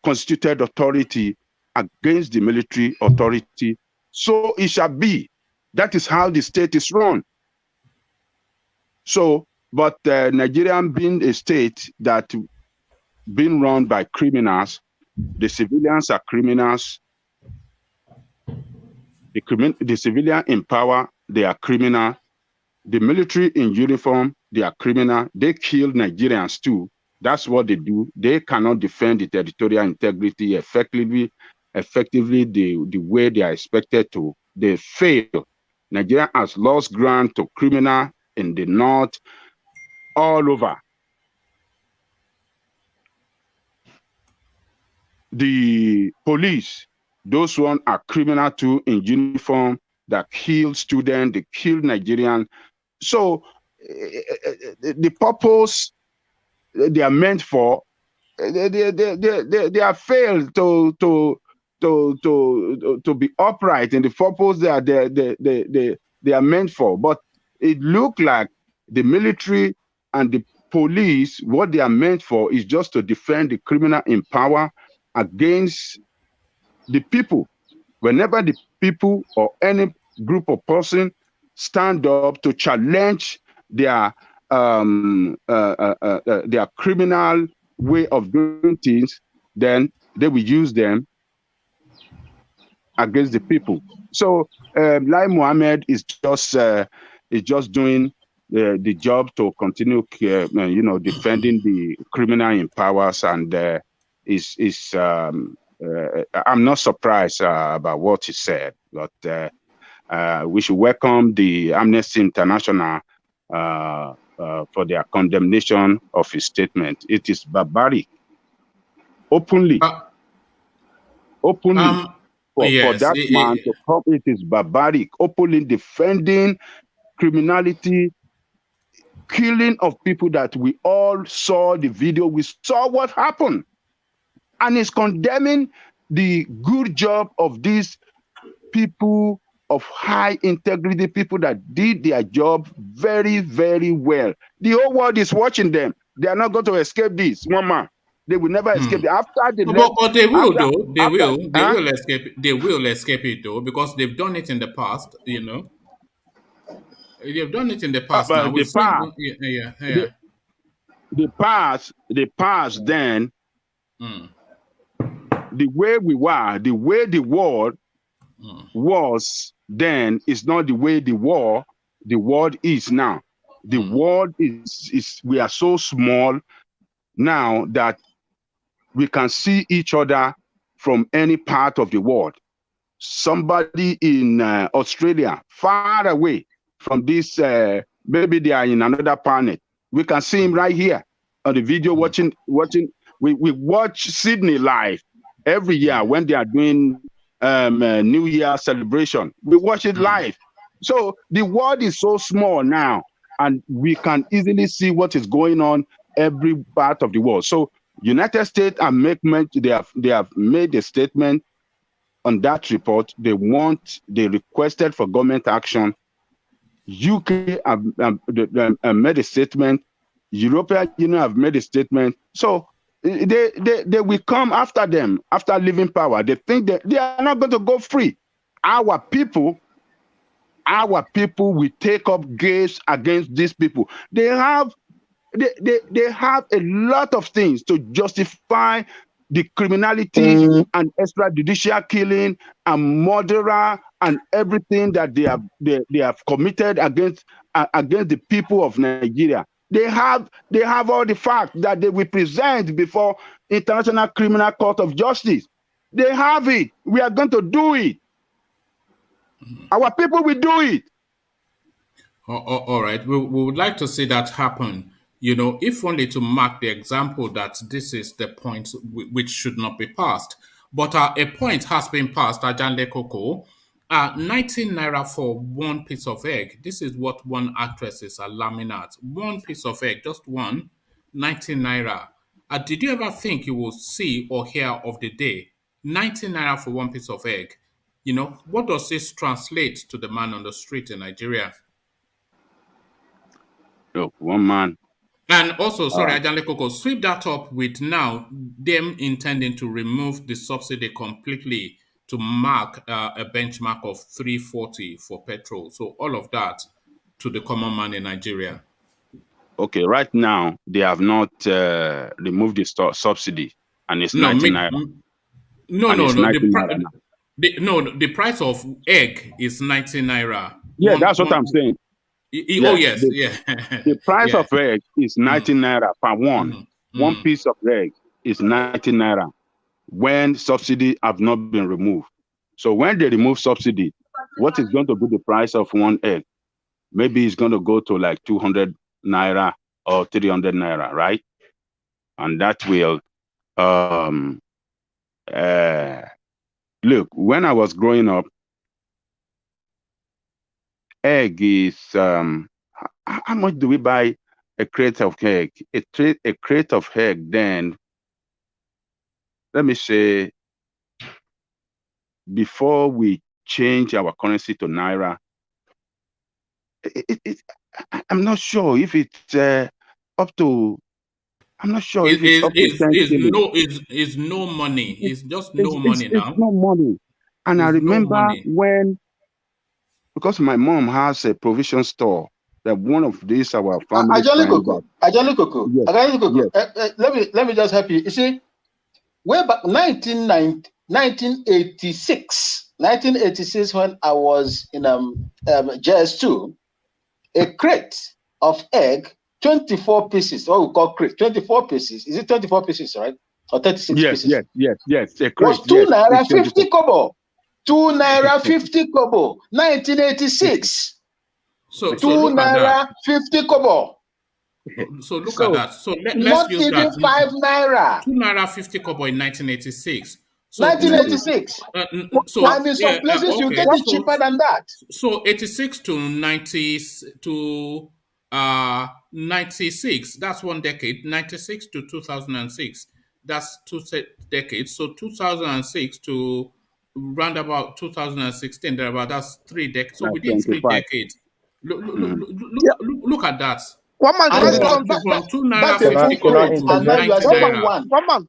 constituted authority against the military authority, so it shall be. That is how the state is run. So, but Nigeria being a state that been run by criminals, the civilians are criminals. The civilian in power, they are criminal. The military in uniform, they are criminal. They kill Nigerians too. That's what they do. They cannot defend the territorial integrity effectively the way they are expected to. They fail. Nigeria has lost ground to criminal in the north, all over. The police, those ones are criminal too in uniform, that kill students, they kill Nigerians. So the purpose they are meant for, they are failed to be upright in the purpose they are meant for. But it looked like the military and the police, what they are meant for is just to defend the criminal in power against the people. Whenever the people or any group of person stand up to challenge their criminal way of doing things, then they will use them against the people. So Lai Mohammed is just doing the job to continue, defending the criminal in powers, and I'm not surprised about what he said, but we should welcome the Amnesty International for their condemnation of his statement. It is barbaric, openly. For that man to come, it is barbaric, openly defending criminality, killing of people that we all saw the video, we saw what happened, and is condemning the good job of these people of high integrity, people that did their job very, very well. The whole world is watching them. They are not going to escape this, mama. They will never escape it. After the but they will, though. They will escape. They will escape it, though, because they've done it in the past. They've done it in the past. Now we've seen. The past. Then the way we were, the way the world was then is not the way the world is now. The world is we are so small now that we can see each other from any part of the world. Somebody in Australia, far away from this, maybe they are in another planet. We can see him right here on the video watching. We watch Sydney live every year when they are doing New Year celebration. We watch it live. So the world is so small now, and we can easily see what is going on every part of the world. So United States they have made a statement on that report. They requested for government action. UK have made a statement. European Union have made a statement. So they will come after them after leaving power. They think that they are not going to go free. Our people will take up gaze against these people. They have a lot of things to justify the criminality and extrajudicial killing and murderer and everything that they have committed against the people of Nigeria. They have all the facts that they will present before International Criminal Court of Justice. They have it. We are going to do it. Our people will do it. All right. We would like to see that happen, if only to mark the example that this is the point which should not be passed. But a point has been passed, Ajanle Koko. 19 naira for one piece of egg. This is what one actress is alarming at. One piece of egg, just one, 19 naira. Did you ever think you will see or hear of the day? 19 naira for one piece of egg. What does this translate to the man on the street in Nigeria? Look, one man. And also, sorry, Ajanle Koko, sweep that up with now them intending to remove the subsidy completely to mark a benchmark of 340 for petrol. So all of that to the common man in Nigeria. Okay, right now they have not removed the subsidy, and it's 19 naira. The price of egg is 19 naira. Yeah, that's what I'm saying. Yes. The price of egg is 19 naira per one. One piece of egg is 19 naira when subsidy have not been removed. So when they remove subsidy, what is going to be the price of one egg? Maybe it's going to go to like 200 naira or 300 naira, right? And that will look, when I was growing up, egg is how much do we buy a crate of egg? A crate of egg, then let me say, before we change our currency to naira, I'm not sure if it's up to. I'm not sure if it's up to 10 It's no money. It's just no money now. It's no money. And I remember when, because my mom has a provision store, that one of these our family Ajanle Koko. Let me just help you. You see, way back 1986, when I was in JS2, a crate of egg, 24 pieces, what we call crate, 24 pieces. Is it 24 pieces, right? Or 36 pieces? Yes. A crate, was 2 naira 50 kobo. 2 naira 50 kobo. 1986. So 2 naira 50 kobo. So look at that. So let's not use even that. 5 naira. 2 naira 50 kobo in 1986. So, 1986. And in some places you get it cheaper than that. So 86 to 90 to 96. That's one decade. 96 to 2006. That's 2 decades. So 2006 to round about 2016. That's 3 decades. So within 3 decades. Look at that. One man, from 2 naira 50 kobo to 90 naira. One man.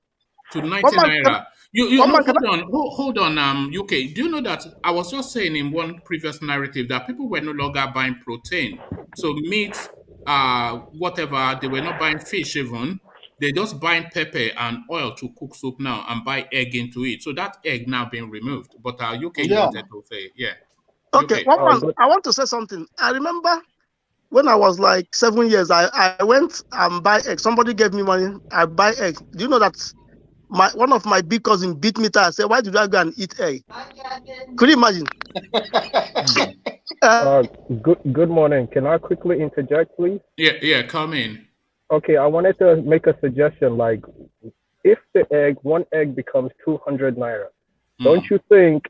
To 90 naira. Hold on, UK. Do you know that I was just saying in one previous narrative that people were no longer buying protein, so meat, whatever, they were not buying fish even. They're just buying pepper and oil to cook soup now and buy egg into it. So that egg now being removed. But UK wanted to say, Okay, one man, I want to say something. I remember when I was like 7 years, I went and buy egg. Somebody gave me money. I buy egg. Do you know that? One of my big cousins beat me. I said, "Why did I go and eat egg?" Could you imagine? Good morning. Can I quickly interject, please? Yeah, come in. Okay, I wanted to make a suggestion. Like, if one egg becomes 200 naira, don't you think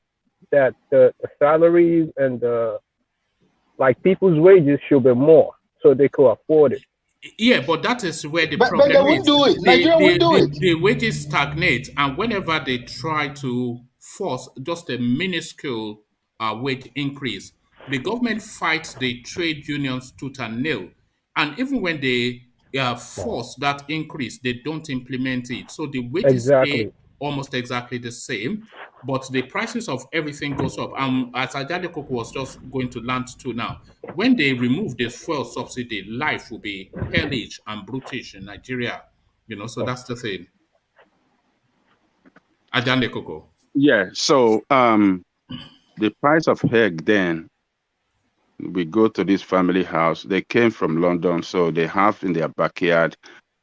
that the salaries and the people's wages should be more so they could afford it? Yeah, but that is where the But they problem won't is. do it. Nigeria won't do it. The wages stagnate, and whenever they try to force just a minuscule wage increase, the government fights the trade unions tooth and nail. And even when they force that increase, they don't implement it. So the wages stay Exactly. almost exactly the same, but the prices of everything goes up. As Ajade Koko was just going to land to now, when they remove the fuel subsidy, life will be hellish and brutish in Nigeria. So that's the thing. Ajande Koko. Yeah. So the price of egg then, we go to this family house. They came from London, so they have in their backyard,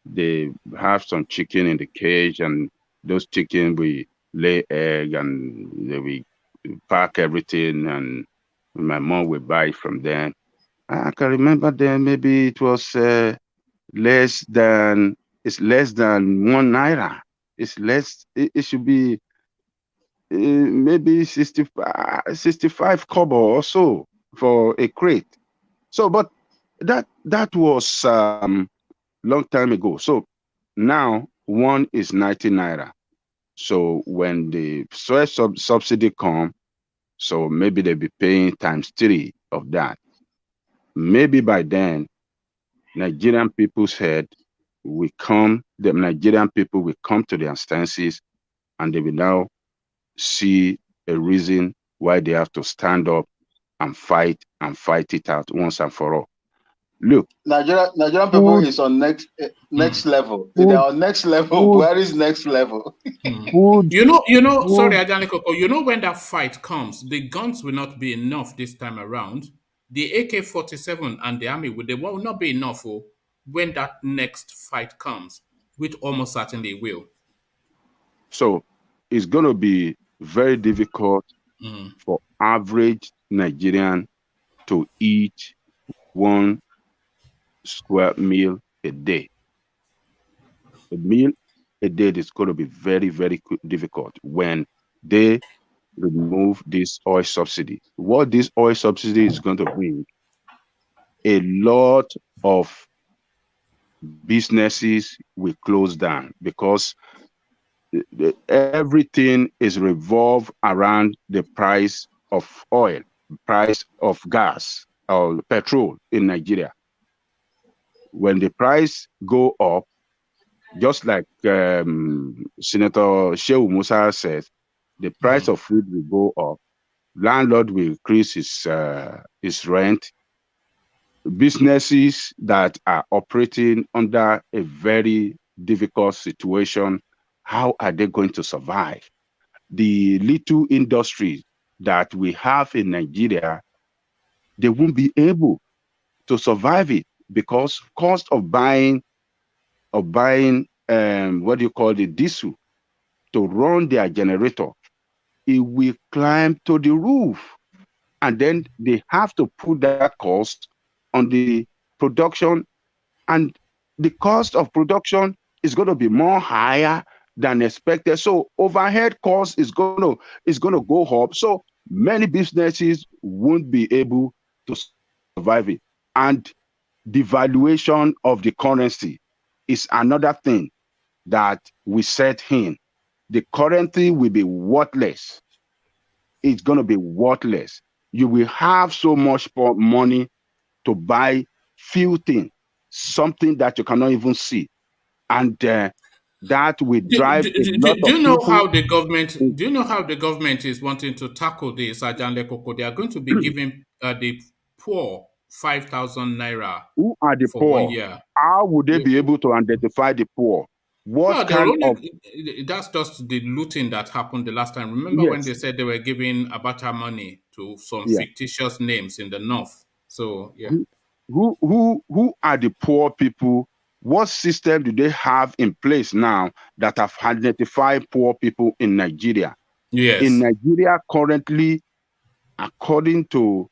they have some chicken in the cage, and those chicken we lay egg and they we pack everything, and my mom will buy it from them. I can remember then maybe it was less than it's less than 1 naira. It's less. It should be maybe 65 kobo or so for a crate. So, but that was long time ago. So now one is 90 naira. So when the soil subsidy come, so maybe they'll be paying times 3 of that. Maybe by then, Nigerian people's head will come, the Nigerian people will come to their senses, and they will now see a reason why they have to stand up and fight it out once and for all. Look, Nigerian people is on next level. They are on next level. Where is next level? Sorry, Ajani Koko, when that fight comes, the guns will not be enough this time around. The AK-47 and the army they will not be enough when that next fight comes, which almost certainly will. So it's going to be very difficult for average Nigerian to eat 1 square meal a day. A meal a day is going to be very, very difficult when they remove this oil subsidy. What this oil subsidy is going to bring, a lot of businesses will close down because everything is revolved around the price of oil, price of gas or petrol in Nigeria. When the price go up, just like Senator Shehu Musa said, the price of food will go up. Landlord will increase his rent. Businesses that are operating under a very difficult situation, how are they going to survive? The little industries that we have in Nigeria, they won't be able to survive it because cost of buying what do you call the diesel to run their generator, it will climb to the roof. And then they have to put that cost on the production, and the cost of production is going to be more higher than expected. So overhead cost is going to go up. So many businesses won't be able to survive it. And the valuation of the currency is another thing that we set in. The currency will be worthless. It's going to be worthless. You will have so much money to buy few things, something that you cannot even see, and that will drive a lot of do you know people. how the government? Do you know how the government is wanting to tackle this, Ajande Koko? They are going to be giving the poor 5,000 naira. Who are the for poor? 1 year. How would they be able to identify the poor? What kind of? That's just the looting that happened the last time. Remember when they said they were giving Abacha money to some fictitious names in the north? So yeah. Who are the poor people? What system do they have in place now that have identified poor people in Nigeria? Yes. In Nigeria currently, according to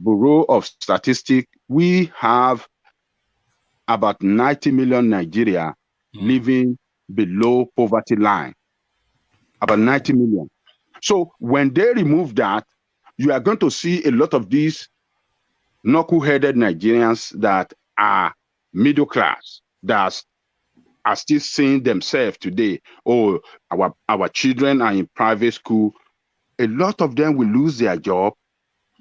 Bureau of Statistics, we have about 90 million Nigeria living below poverty line. About 90 million. So when they remove that, you are going to see a lot of these knuckle-headed Nigerians that are middle class, that are still seeing themselves today, oh, our children are in private school. A lot of them will lose their job.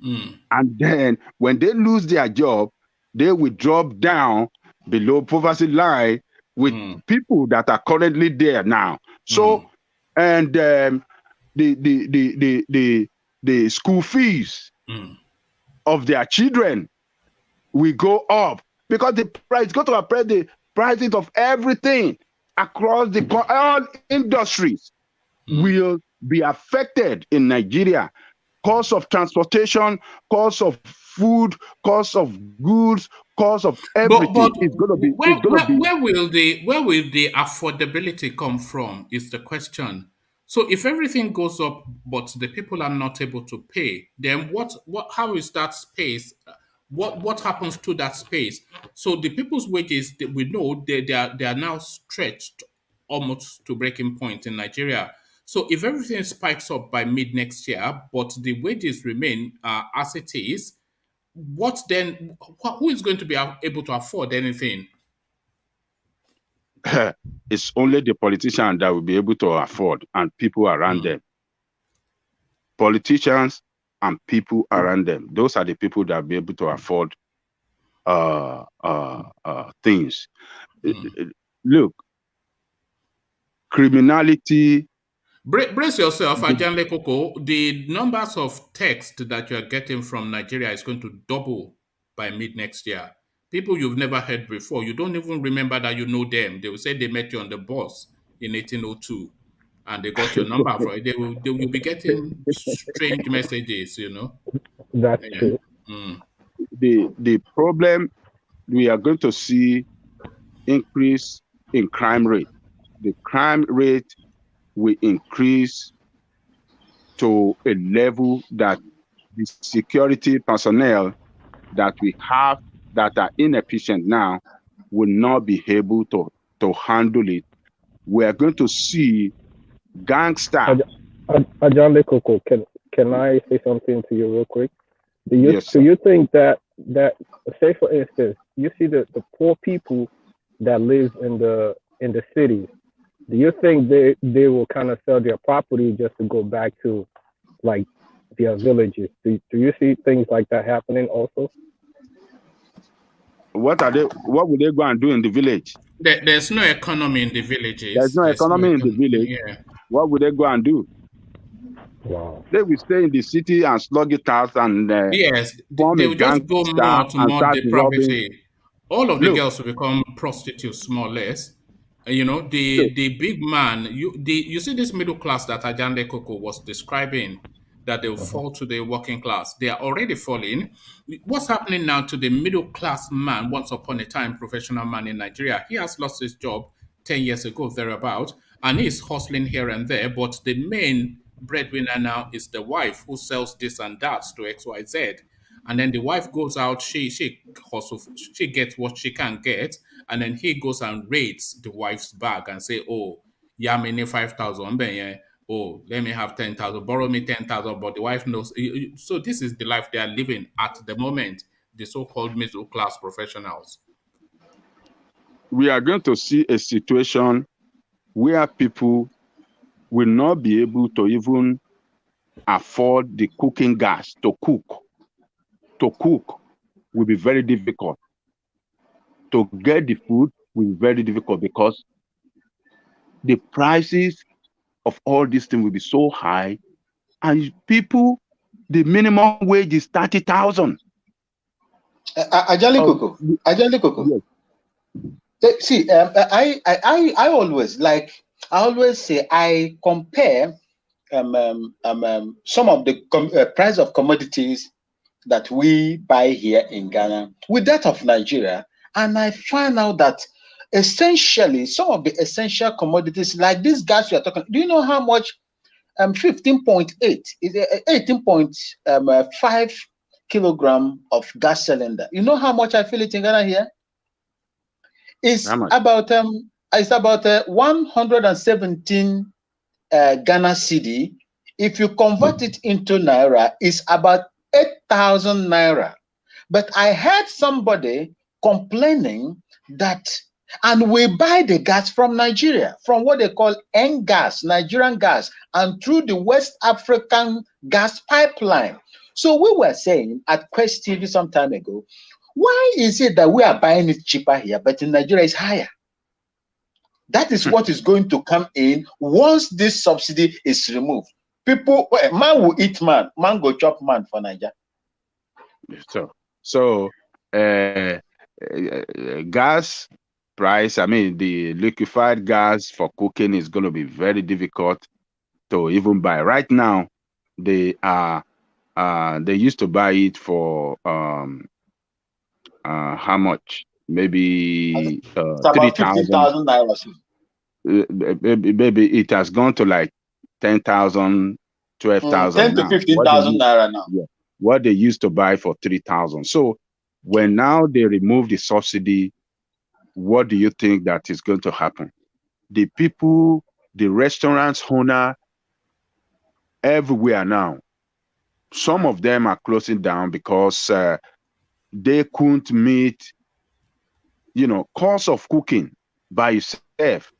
And then when they lose their job, they will drop down below poverty line with people that are currently there now. So, and the school fees of their children will go up because the price go to affect the prices of everything across all industries will be affected in Nigeria. Cost of transportation, cost of food, cost of goods, cost of everything is going to be. Where will the affordability come from? Is the question. So if everything goes up, but the people are not able to pay, then how is that space? What happens to that space? So the people's wages, we know they are now stretched almost to breaking point in Nigeria. So if everything spikes up by mid next year, but the wages remain as it is, what then? Who is going to be able to afford anything? It's only the politician that will be able to afford, and people around them. Politicians and people around them. Those are the people that will be able to afford things. Look, criminality. Brace yourself, Ajanle Koko. The numbers of text that you are getting from Nigeria is going to double by mid next year. People you've never heard before, you don't even remember that you know them. They will say they met you on the bus in 1802 and they got your number for it. They will be getting strange messages, you know. That's true. The problem, we are going to see increase in crime rate. The crime rate will increase to a level that the security personnel that we have that are inefficient now will not be able to handle it. We are going to see gangster. Ajanle Koko, can I say something to you real quick? Do Yes, you think that say for instance, you see the poor people that live in the cities, do you think they will kind of sell their property just to go back to like their villages? Do you see things like that happening also? What will they go and do in the village? There's no economy in the villages. There's no economy in the village. Yeah. What will they go and do? Wow. They will stay in the city and slug it out and Yes, form they a will just go more to more start robbing. depravity. All of the girls will become prostitutes, more or less. You know, the big man, you see this middle class that Ajande Koko was describing, that they'll fall to the working class. They are already falling. What's happening now to the middle class man, once upon a time professional man in Nigeria? He has lost his job 10 years ago, thereabout, and he's hustling here and there, but the main breadwinner now is the wife who sells this and that to XYZ. And then the wife goes out, she hustles, she gets what she can get, and then he goes and raids the wife's bag and say, "Oh, yeah, me need 5,000, oh, let me have 10,000, borrow me 10,000." But the wife knows. So this is the life they are living at the moment, the so-called middle class professionals. We are going to see a situation where people will not be able to even afford the cooking gas to cook. To cook will be very difficult. To get the food will be very difficult because the prices of all these things will be so high, and people, the minimum wage is 30,000. Ajali Koko. Yes. See, I always say I compare some of the price of commodities that we buy here in Ghana with that of Nigeria, and I find out that essentially some of the essential commodities like this gas we are talking. Do you know how much? 15.8 is 18.5 kilogram of gas cylinder. You know how much I feel it in Ghana here? It's about 117 Ghana cedi. If you convert it into naira, it's about 8,000 naira. But I heard somebody complaining that, and we buy the gas from Nigeria, from what they call EndSARS, Nigerian gas, and through the West African gas pipeline. So we were saying at Quest TV some time ago, why is it that we are buying it cheaper here, but in Nigeria it's higher? That is what is going to come in once this subsidy is removed. People, man will eat man, man go chop man for Nigeria. So gas price, I mean, the liquefied gas for cooking is going to be very difficult to even buy. Right now, they used to buy it for how much? Maybe it's about 15,000 naira. Maybe it has gone to like 10,000, 12,000 10 to 15,000 naira now. Yeah, what they used to buy for 3,000. So when now they remove the subsidy, what do you think that is going to happen? The people, the restaurants owner, everywhere now, some of them are closing down because they couldn't meet, cost of cooking by yourself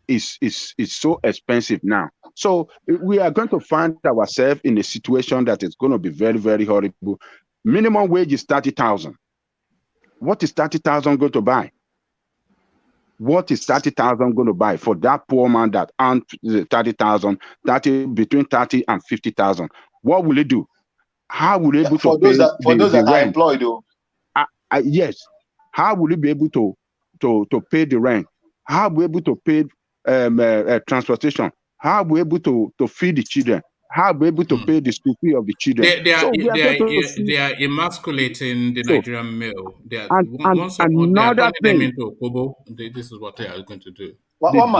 is so expensive now. So we are going to find ourselves in a situation that is going to be very, very horrible. Minimum wage is 30,000. What is 30,000 going to buy? What is 30,000 going to buy for that poor man that earned 30,000, between 30 and 50,000? What will he do? How will he be able to pay for those that are employed, though? Yes. How will he be able to pay the rent? How will he be able to pay transportation? How will he be able to feed the children? How will he be able to pay the school fee of the children? They are emasculating the Nigerian male. Once they are turning them into Okobo, this is what they are going to do. One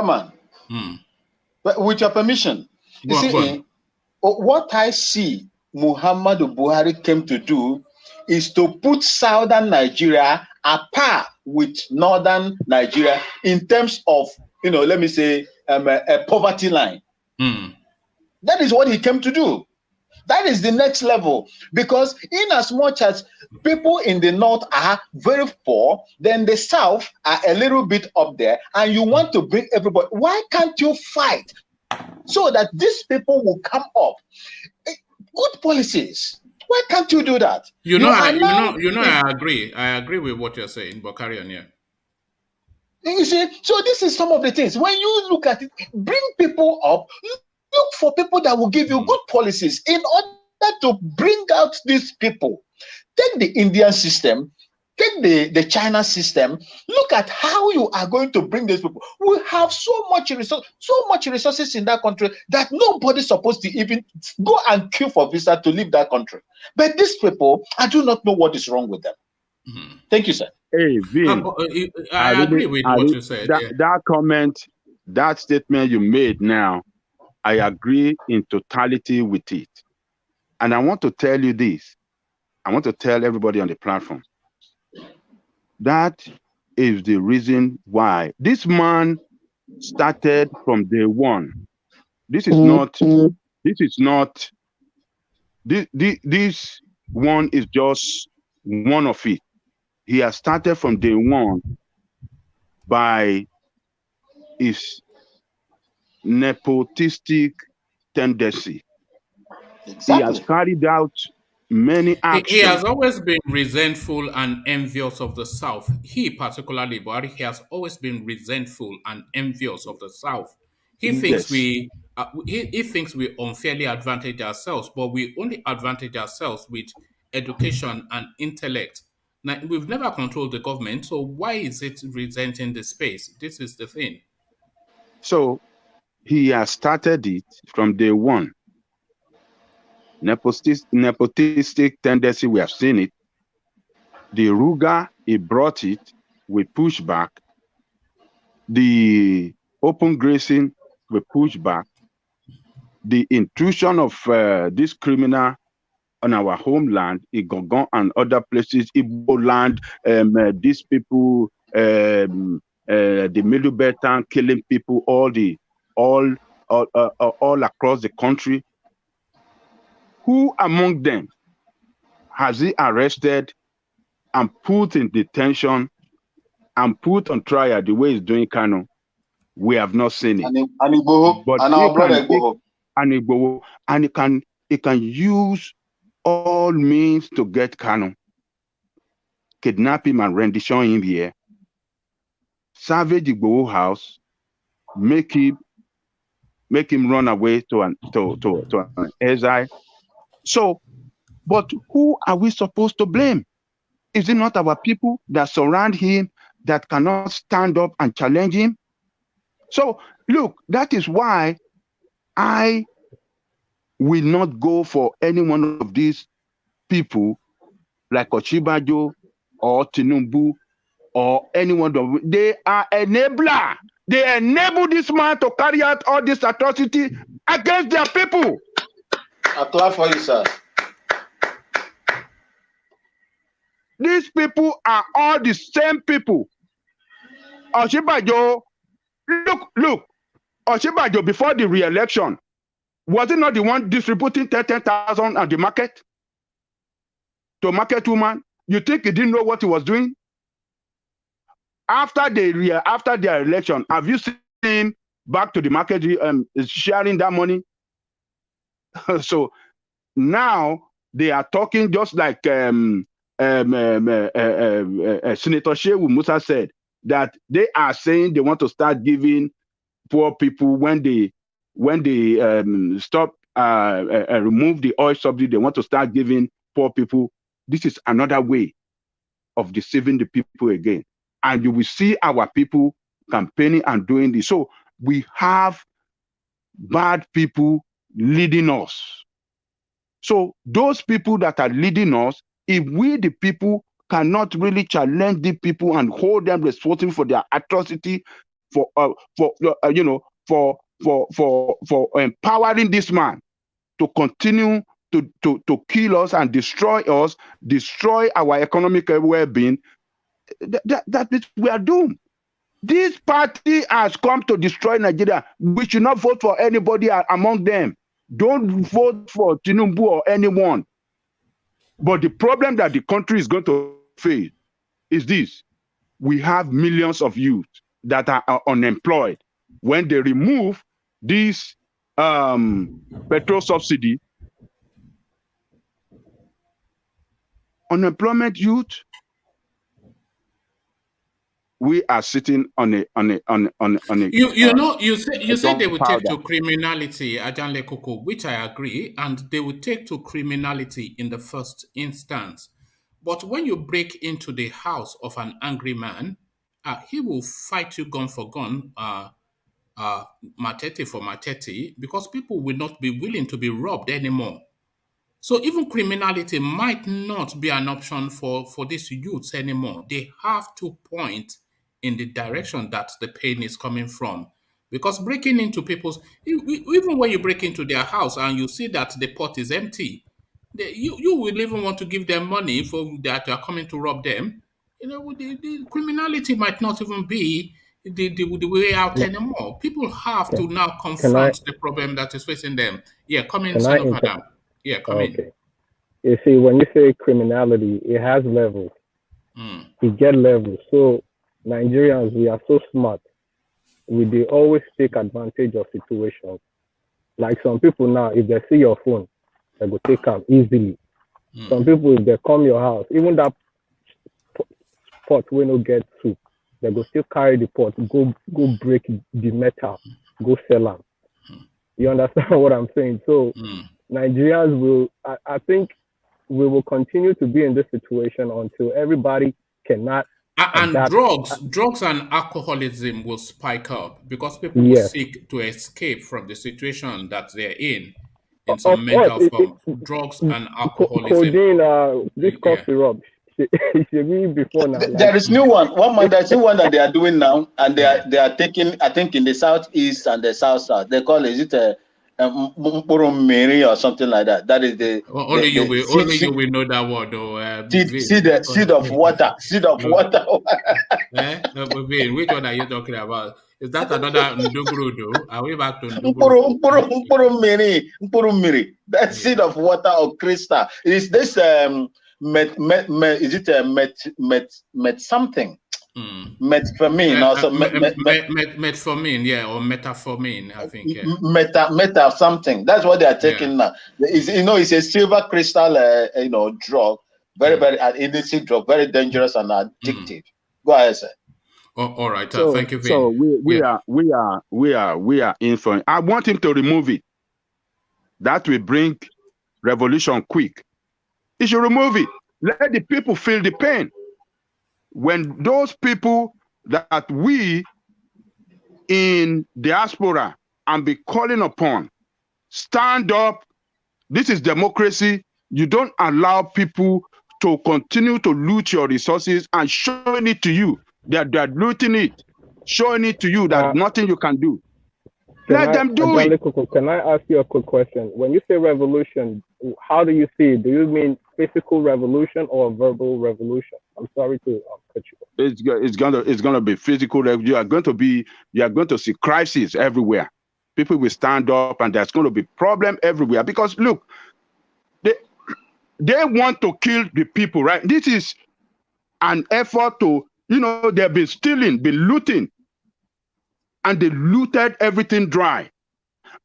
man. But with your permission, what I see Muhammadu Buhari came to do is to put southern Nigeria apart with northern Nigeria in terms of, let me say, a poverty line. That is what he came to do. That is the next level. Because in as much as people in the north are very poor, then the south are a little bit up there, and you want to bring everybody. Why can't you fight so that these people will come up? Good policies. Why can't you do that? I agree. I agree with what you're saying, but carry on here. You see, so this is some of the things. When you look at it, bring people up, look for people that will give you good policies in order to bring out these people. Take the Indian system, take the China system, look at how you are going to bring these people. We have so much resources in that country that nobody's supposed to even go and queue for visa to leave that country. But these people, I do not know what is wrong with them. Thank you, sir. Hey, Vin, I agree with what you said. That comment, that statement you made now, I agree in totality with it. And I want to tell you this. I want to tell everybody on the platform. That is the reason why this man started from day one. This one is just one of it. He has started from day one by his nepotistic tendency. Exactly. He has carried out many actions. He has always been resentful and envious of the South. He particularly, Buhari, he has always been resentful and envious of the South. He thinks he thinks we unfairly advantage ourselves, but we only advantage ourselves with education and intellect. Now, we've never controlled the government, so why is it resenting the space? This is the thing. So he has started it from day one. Nepotistic tendency, we have seen it. The Ruga, he brought it, we push back. The open grazing, we push back. The intrusion of this criminal on our homeland, Igogon and other places, Igbo land, these people, the Middle Belt town, killing people, all across the country. Who among them has he arrested and put in detention and put on trial the way he's doing Kano? We have not seen it. And Igboho, But and our brother Igboho. And he can use all means to get Kano. Kidnap him and rendition him here. Savage Igboho house, make him run away to an exile. So, but who are we supposed to blame? Is it not our people that surround him that cannot stand up and challenge him? So, look, that is why I will not go for any one of these people like Ochibajo or Tinubu or anyone of them. They are enabler. They enable this man to carry out all this atrocity against their people. I clap for you, sir. These people are all the same people. Oshibajo, look, Oshibajo before the re-election, was it not the one distributing 10,000 at the market? To market woman? You think he didn't know what he was doing? After their election, have you seen him back to the market sharing that money? So now they are talking just like Senator Shehu Musa said, that they are saying they want to start giving poor people when they stop remove the oil subsidy, they want to start giving poor people. This is another way of deceiving the people again. And you will see our people campaigning and doing this. So we have bad people leading us. So those people that are leading us, if we the people cannot really challenge the people and hold them responsible for their atrocity, for empowering this man to continue to kill us and destroy our economic well-being, that is, we are doomed. This party has come to destroy Nigeria. We should not vote for anybody among them. Don't vote for Tinubu or anyone. But the problem that the country is going to face is this. We have millions of youth that are unemployed. When they remove this petrol subsidy, unemployment youth, we are sitting on a you said they would take to criminality, Ajanle Koko, which I agree, and they would take to criminality in the first instance. But when you break into the house of an angry man, he will fight you gun for gun, machete for machete, because people will not be willing to be robbed anymore. So even criminality might not be an option for these youths anymore. They have to point in the direction that the pain is coming from. Because breaking into people's, even when you break into their house and you see that the pot is empty, you will even want to give them money for that are coming to rob them. The criminality might not even be the way out anymore. People have to now confront the problem that is facing them. Yeah, come in, son of Adam. Yeah, come in. You see, when you say criminality, it has levels. It get levels. So Nigerians, we are so smart. They always take advantage of situations. Like some people now, if they see your phone, they go take them easily. Some people, if they come your house, even that pot will not get soup, they go still carry the pot, go break the metal, go sell them. You understand what I'm saying? So Nigerians will, I think we will continue to be in this situation until everybody cannot. And drugs and alcoholism will spike up because people will seek to escape from the situation that they're in some mental form. Drugs and alcoholism. Codeine, this cough syrup. Before now. There is new one. There's new one that they are doing now, and they are taking. I think in the southeast and the south. They call it Mockery or something like that. That is the only you will know that word though. Seed of water. Seed of water. Which one are you talking about? Is that another Nduguru though? Are we back to Nduguru? Mockery. That seed of water or crystal. Is this is it a met something? Metformin also metformin, yeah, or metformin, I think. Yeah. Meta something. That's what they are taking now. It's a silver crystal, drug, very an illicit drug, very dangerous and addictive. Go ahead, sir. All right. So, thank you, Vin. So we are in for. I want him to remove it. That will bring revolution quick. He should remove it. Let the people feel the pain. When those people that we in diaspora and be calling upon stand up, this is democracy. You don't allow people to continue to loot your resources and showing it to you that they're looting it, showing it to you that nothing you can do. Let them do it. Can I ask you a quick question? When you say revolution, how do you see it? Do you mean physical revolution or verbal revolution? I'm sorry to cut you off. It's gonna be physical. You are going to see crises everywhere. People will stand up, and there's going to be problem everywhere. Because look, they want to kill the people, right? This is an effort to, they've been stealing, been looting, and they looted everything dry.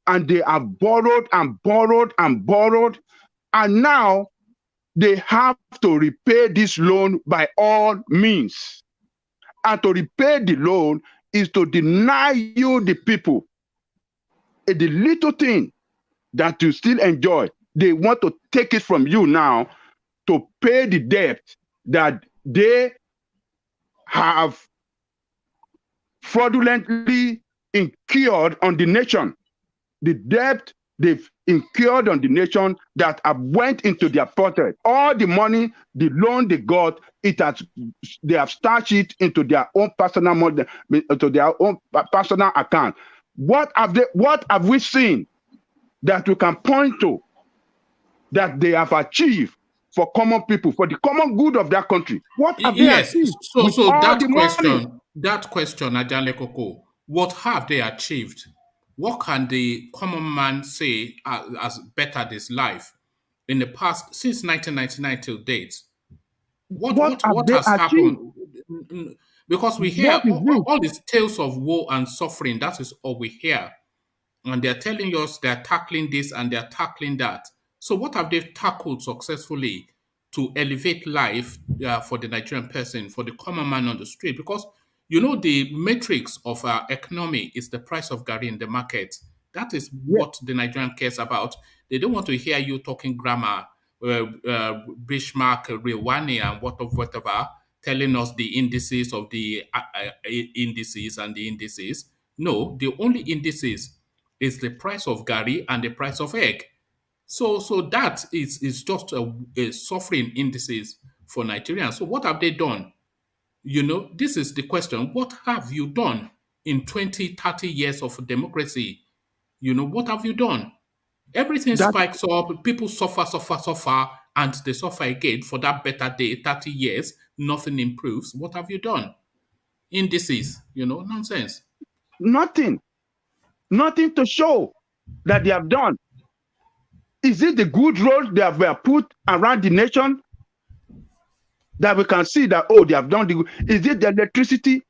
And they have borrowed and borrowed and borrowed. And now they have to repay this loan by all means. And to repay the loan is to deny you, the people, the little thing that you still enjoy. They want to take it from you now to pay the debt that they have fraudulently incurred on the nation. The debt they've incurred on the nation that have went into their pocket. All the money, the loan they got, they have stashed it into their own personal money, to their own personal account. What have we seen that we can point to that they have achieved for common people, for the common good of their country? What have they achieved? So that question, Ajale Koko, what have they achieved? What can the common man say as bettered his life in the past, since 1999 till date? What has happened? Because we hear all these tales of woe and suffering. That is all we hear. And they're telling us they're tackling this and they're tackling that. So what have they tackled successfully to elevate life for the Nigerian person, for the common man on the street? Because, the matrix of our economy is the price of Gary in the market. That is what the Nigerian cares about. They don't want to hear you talking grammar, Bismarck, Rewani, and whatever, telling us the indices of the indices and the indices. No, the only indices is the price of Gary and the price of egg. So that is just a suffering indices for Nigerians. So what have they done? This is the question. What have you done in 20, 30 years of democracy? What have you done? Everything spikes up, people suffer, and they suffer again for that better day, 30 years, nothing improves. What have you done? Indices, nonsense. Nothing to show that they have done. Is it the good road they have put around the nation that we can see that, they have done the good? Is it the electricity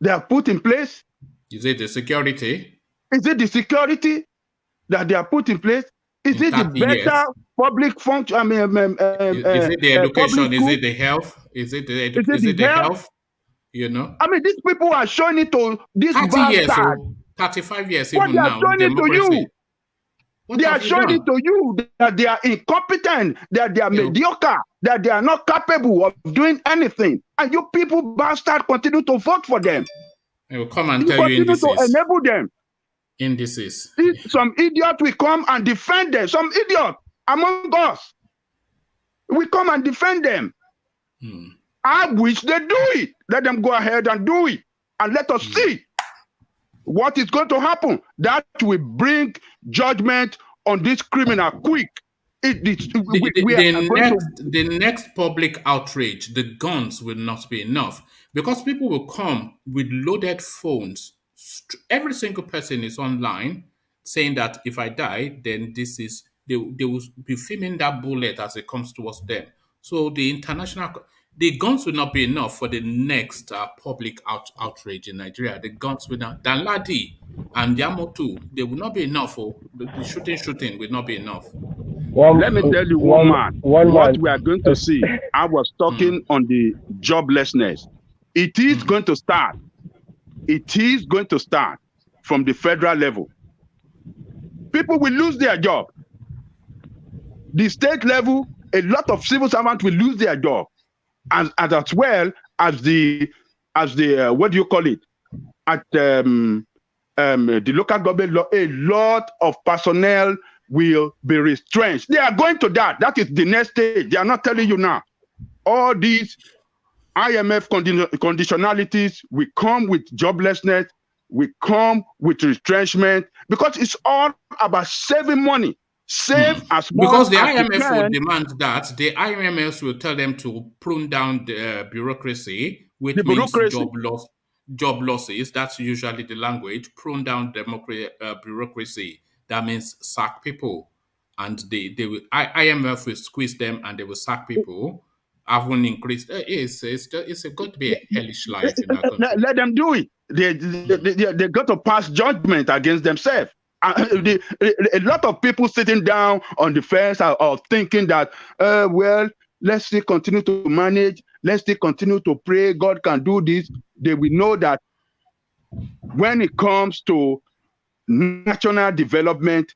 they have put in place? Is it the security? Is it the security that they have put in place? Is it the better public function? Is it the education? Is it the health? Is it the health? These people are showing it to this 30 years, 35 years even now. What they are showing it to you. They are showing it to you that they are incompetent, that they are mediocre, that they are not capable of doing anything. And you people bastard continue to vote for them. I will come and tell you indices. To enable them. Indices. Some idiot will come and defend them. Some idiot among us. We come and defend them. I wish they do it. Let them go ahead and do it. And let us see what is going to happen. That will bring judgment on this criminal quick. The next public outrage, the guns will not be enough, because people will come with loaded phones. Every single person is online saying that if I die, then they will be filming that bullet as it comes towards them. So the guns will not be enough for the next public outrage in Nigeria. The guns will not. Danladi and Yamotu, they will not be enough. The shooting will not be enough. Let me tell you, what we are going to see. I was talking on the joblessness. It is going to start. It is going to start from the federal level. People will lose their job. The state level, a lot of civil servants will lose their job, as well as the what do you call it? At the local government law, a lot of personnel will be retrenched. They are going to that. That is the next stage. They are not telling you now. All these IMF conditionalities will come with joblessness, will come with retrenchment, because it's all about saving money. Save as much because the as IMF will demand that. The IMF will tell them to prune down the bureaucracy, which means job losses. That's usually the language. Prune down bureaucracy. That means sack people, and they will. IMF will squeeze them, and they will sack people. Haven't increased. It's going to be a hellish life in that country. Let them do it. They got to pass judgment against themselves. A lot of people sitting down on the fence are thinking that, well, let's still continue to manage. Let's still continue to pray. God can do this. They will know that when it comes to national development,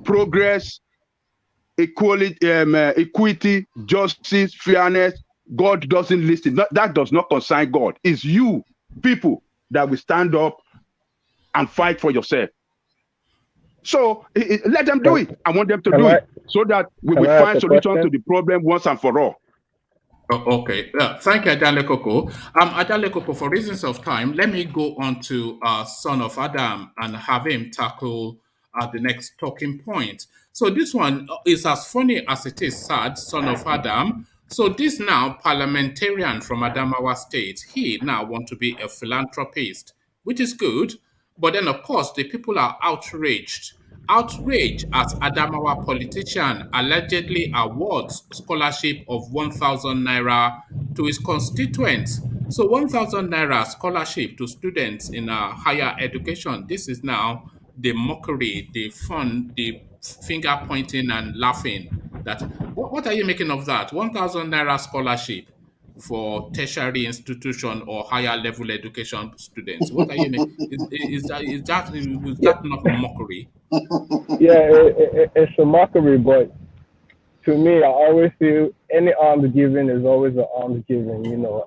progress, equity, justice, fairness, God doesn't listen. That does not concern God. It's you, people, that will stand up and fight for yourself. So let them do it. I want them to do it so that we will find solutions to the problem once and for all. Okay. Thank you, Adale Koko. Adale Koko, for reasons of time, let me go on to Son of Adam and have him tackle the next talking point. So this one is as funny as it is sad, Son of Adam. So this now parliamentarian from Adamawa State, he now want to be a philanthropist, which is good. But then, of course, the people are outraged. Outraged as Adamawa politician allegedly awards scholarship of 1,000 naira to his constituents. So 1,000 naira scholarship to students in higher education. This is now the mockery, the fun, the finger pointing and laughing. That what are you making of that? 1,000 naira scholarship for tertiary institution or higher level education students. What are you making? Is that not mockery? Yeah, it's a mockery, but to me, I always feel any alms giving is always an alms giving. You know,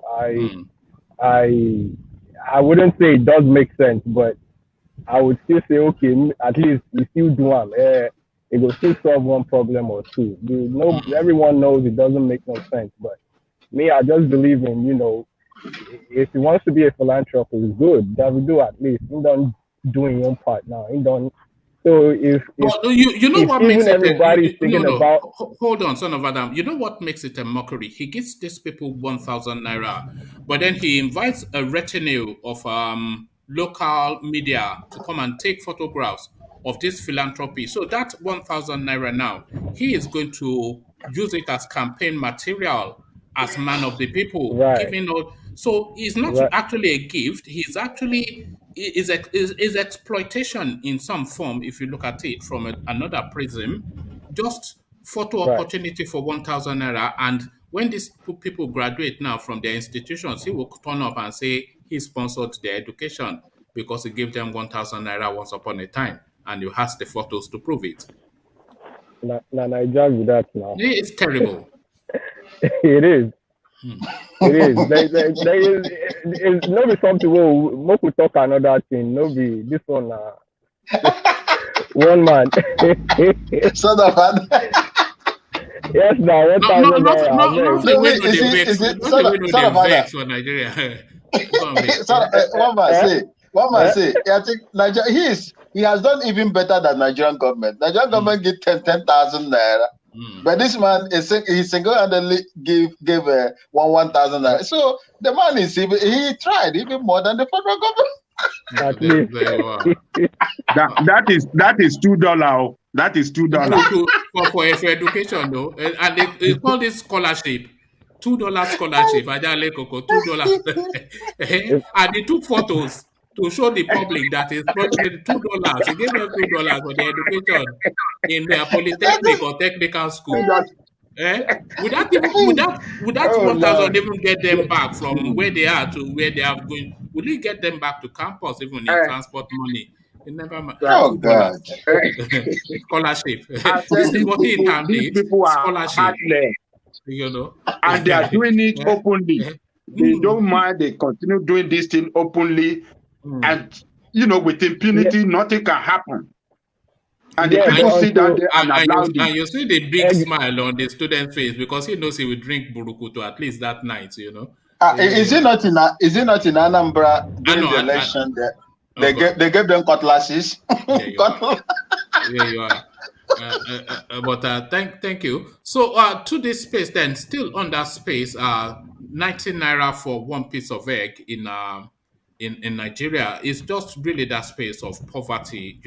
I wouldn't say it does make sense, but I would still say, okay, at least if you do them, it will still solve one problem or two. Everyone knows it doesn't make no sense, but me, I just believe in, you know, if he wants to be a philanthropist, good. That will do at least. He done doing your part now. He done. So if you know what makes everybody's thinking about. Hold on, Son of Adam. You know what makes it a mockery? He gives these people 1,000 naira, but then he invites a retinue of local media to come and take photographs of this philanthropy. So that 1,000 naira now, he is going to use it as campaign material, as man of the people, giving out. So it's not actually a gift. He's actually is exploitation in some form. If you look at it from another prism, just photo opportunity for 1,000 naira. And when these people graduate now from their institutions, he will turn up and say he sponsored their education because he gave them 1,000 naira once upon a time, and you has the photos to prove it. I judge with that now. It's terrible. It is. It is. There is no be something we could talk another thing. No be this one. One man. Son of Adam. Yes, now 1,000 Nigeria. One man say, I think Nigeria, he has done even better than Nigerian government. Nigerian government give 10,000 naira. But this man he single-handedly gave 1,000 naira. So the man he tried even more than the federal government. That is $2. That is $2. For education, though. And they call this scholarship. $2 scholarship. $2. And they took photos to show the public that it's approximately $2. They gave them $2 for their education in their polytechnic or technical school. Would that Oh, 1,000 Lord. even get them back from where they are to where they are going? Would it get them back to campus even in transport money? It never Oh, $2 God. scholarship. I This said is what he termed these it, people are scholarship. heartless, You know, and they are doing it openly. They don't mind. They continue doing this thing openly, and with impunity, nothing can happen. And the people sit down there and allow it. And you see the big smile on the student's face because he knows he will drink burukutu at least that night. Is it not in Anambra during the election? They gave them cutlasses. There you are. But thank you. So to this space, then still on that space, 19 naira for one piece of egg in Nigeria is just really that space of poverty.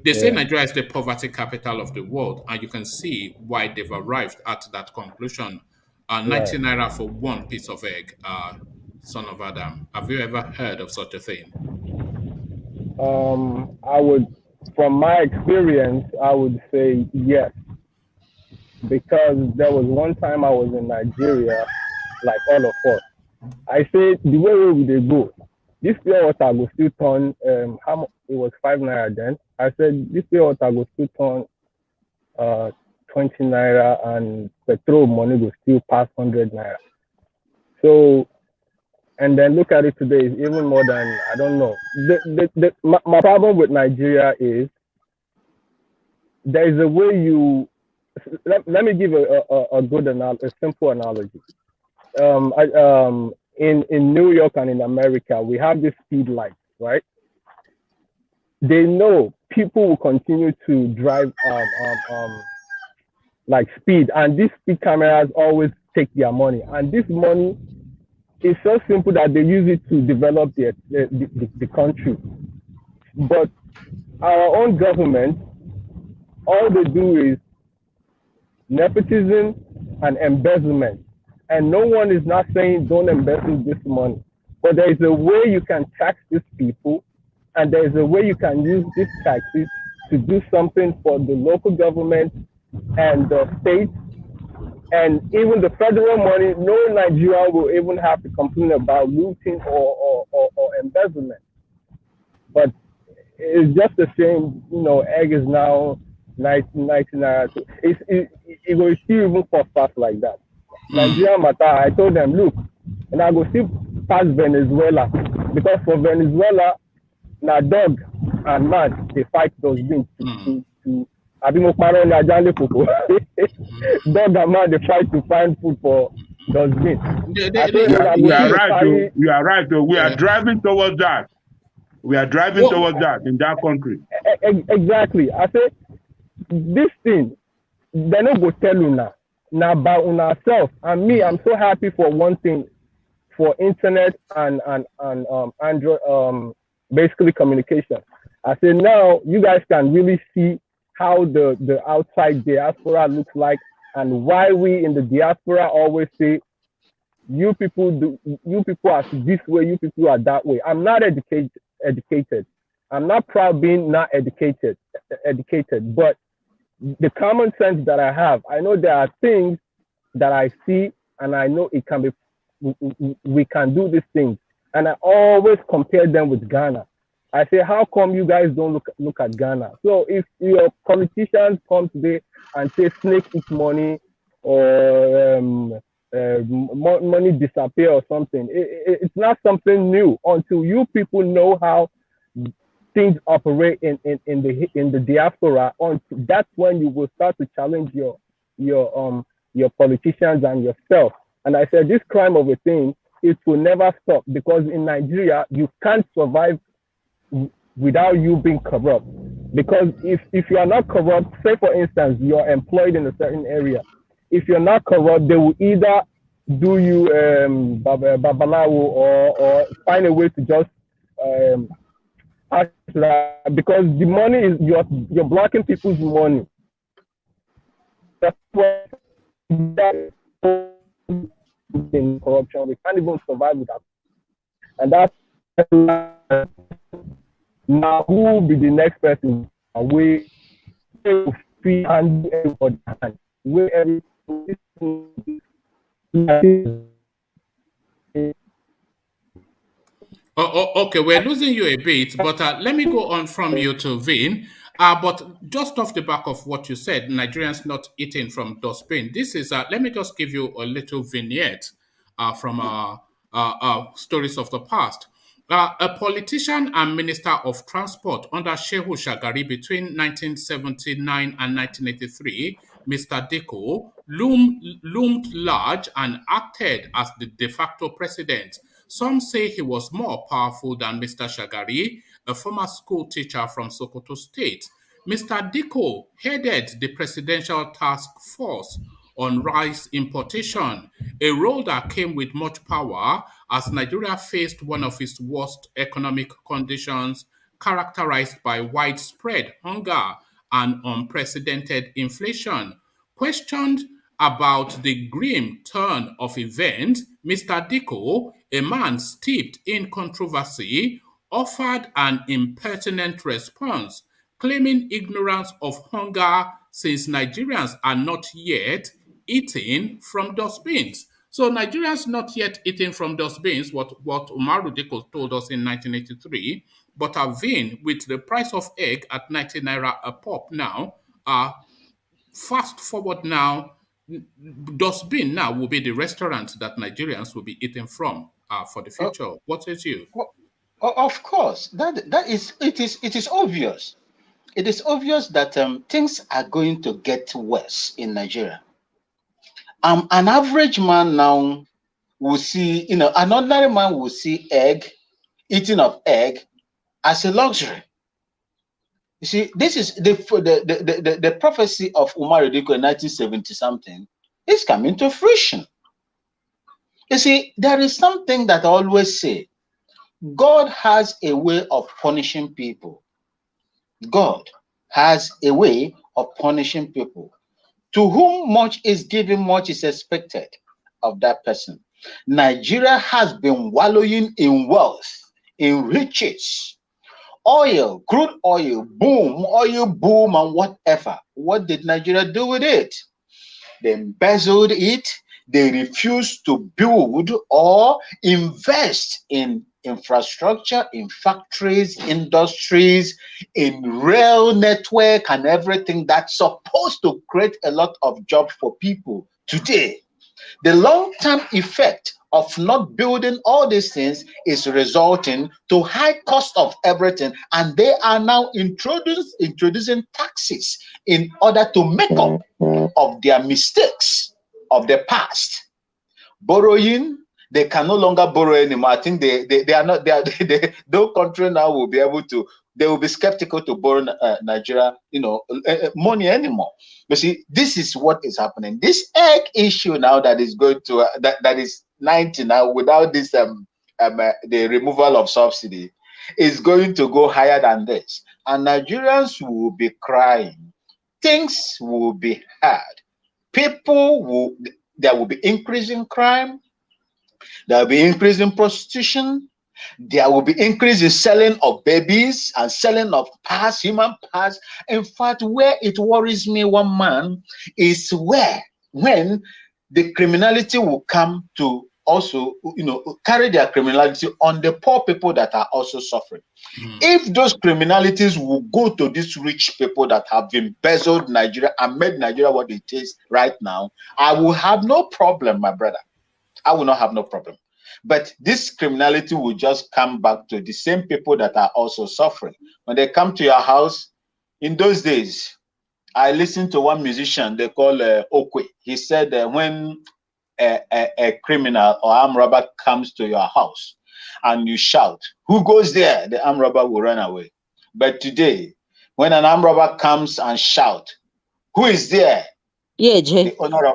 They say Nigeria is the poverty capital of the world, and you can see why they've arrived at that conclusion. 19 naira for one piece of egg, son of Adam. Have you ever heard of such a thing? I would, from my experience, I would say yes, because there was one time I was in Nigeria, like all of us. I said the way we they go, this pure water will still turn. How much? It was 5 naira then. I said this pure water will still turn 20 naira, and petrol money will still pass 100 naira. So, and then look at it today, it's even more than, I don't know. My problem with Nigeria is there is a way you, let me give a good a simple analogy. In New York and in America, we have this speed lights, right? They know people will continue to drive like speed, and these speed cameras always take their money, and this money is so simple that they use it to develop the country. But our own government, all they do is nepotism and embezzlement. And no one is not saying don't embezzle this money. But there is a way you can tax these people, and there is a way you can use these taxes to do something for the local government and the state. And even the federal money, no Nigerian will even have to complain about looting or embezzlement. But it's just a shame, egg is now 99. It will still even cost us like that. Nigeria matter, I told them, look, and I go still pass Venezuela, because for Venezuela, now dog and man, they fight those things to dog and man, they fight to find food for those things. You are right. We are driving towards that. We are driving towards that in that country. Exactly. I say this thing, they don't go tell you now about ourselves. And me, I'm so happy for one thing, for internet and Android, basically communication. I say now you guys can really see how the outside diaspora looks like, and why we in the diaspora always say you people are this way, you people are that way. I'm not educated. I'm not proud being not educated, but the common sense that I have, I know there are things that I see, and I know it can be, we can do these things. And I always compare them with Ghana. I say, how come you guys don't look at Ghana? So if your politicians come today and say snake eat money, or money disappear or something, it's not something new until you people know how things operate in the diaspora. That's when you will start to challenge your politicians and yourself. And I said, this crime of a thing, it will never stop, because in Nigeria you can't survive without you being corrupt. Because if you are not corrupt, say for instance you're employed in a certain area, if you're not corrupt, they will either do you babalawo or find a way to just Because the money is you're blocking people's money. That's what in corruption. We can't even survive without. And that's now who will be the next person? We free and everybody hand. We Okay, we're losing you a bit, but let me go on from you to Vin. But just off the back of what you said, Nigerians not eating from dustbin. This is, let me just give you a little vignette from stories of the past. A politician and minister of transport under Shehu Shagari between 1979 and 1983, Mr. Diko, loomed large and acted as the de facto president. Some say he was more powerful than Mr. Shagari, a former school teacher from Sokoto State. Mr. Diko headed the Presidential Task Force on rice importation, a role that came with much power as Nigeria faced one of its worst economic conditions, characterized by widespread hunger and unprecedented inflation. Questioned about the grim turn of events, Mr. Diko, a man steeped in controversy, offered an impertinent response, claiming ignorance of hunger since Nigerians are not yet eating from dustbins. So Nigerians not yet eating from dustbins, what Umaru Diko told us in 1983, but Avin, with the price of egg at 90 naira a pop now, fast forward now, dustbin now will be the restaurant that Nigerians will be eating from for the future. What says you? Of course, that is it is obvious. It is obvious that things are going to get worse in Nigeria. An average man now will see, an ordinary man will see eating of egg as a luxury. You see, this is the prophecy of Umar Diko in 1970 something is coming to fruition. You see, there is something that I always say: God has a way of punishing people. God has a way of punishing people. To whom much is given, much is expected of that person. Nigeria has been wallowing in wealth, in riches, oil, crude oil boom, and whatever. What did Nigeria do with it? They embezzled it. They refused to build or invest in infrastructure, in factories, industries, in rail network, and everything that's supposed to create a lot of jobs for people today. The long-term effect of not building all these things is resulting to high cost of everything, and they are now introducing taxes in order to make up of their mistakes of the past. Borrowing, they can no longer borrow anymore. I think no country now will be able to, they will be skeptical to borrow Nigeria, money anymore. You see, this is what is happening. This egg issue now that is going to, that is 90 now without this, the removal of subsidy is going to go higher than this. And Nigerians will be crying. Things will be hard. There will be increasing crime. There will be increasing prostitution. There will be increase in selling of babies and selling of parts, human parts. In fact, where it worries me, one man, is when the criminality will come to also, carry their criminality on the poor people that are also suffering. If those criminalities will go to these rich people that have embezzled Nigeria and made Nigeria what it is right now, I will have no problem, my brother. I will not have no problem. But this criminality will just come back to the same people that are also suffering. When they come to your house, in those days, I listened to one musician they call Okwe. He said when a criminal or armed robber comes to your house and you shout, "Who goes there?" the armed robber will run away. But today, when an armed robber comes and shout, "Who is there?" Yeah, Jay. The owner of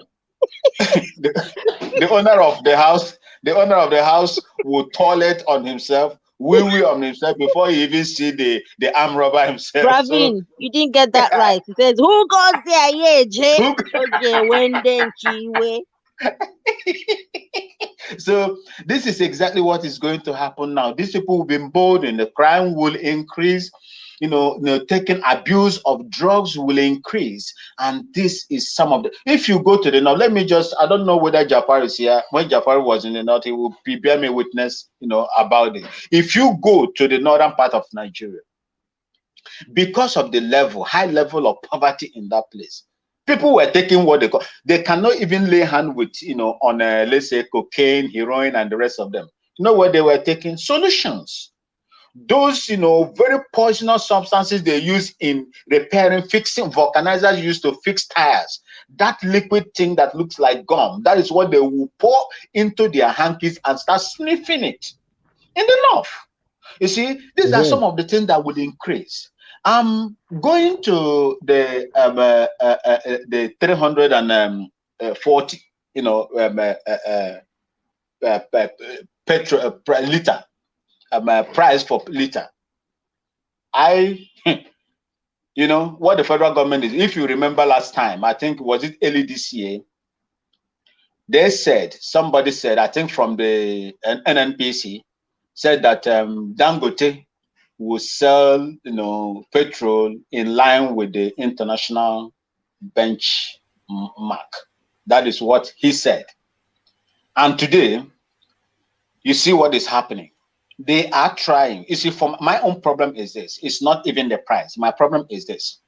the owner of the house will toilet on himself, on himself before he even see the arm robber himself. Bravin, you didn't get that right. He says, "Who goes there? Yeah, Jay. Okay, when then Chiwe." So this is exactly what is going to happen now. These people will be emboldened. The crime will increase. Taking abuse of drugs will increase. And this is some of the. If you go to the north, I don't know whether Jafar is here. When Jafar was in the north, he will bear me witness, about it. If you go to the northern part of Nigeria, because of the high level of poverty in that place, people were taking what they cannot even lay hand with, on let's say cocaine, heroin, and the rest of them. You know what they were taking? Solutions. Those, very poisonous substances they use in repairing, fixing, vulcanizers used to fix tires. That liquid thing that looks like gum, that is what they will pour into their hankies and start sniffing it in the north. You see, these are some of the things that will increase. I'm going to the 340, petrol liter, price for liter. What the federal government is. If you remember last time, I think was it early this year, somebody said, I think from the NNPC, said that Dangote will sell, petrol in line with the international benchmark. That is what he said. And today, you see what is happening. They are trying. You see, my own problem is this. It's not even the price. My problem is this.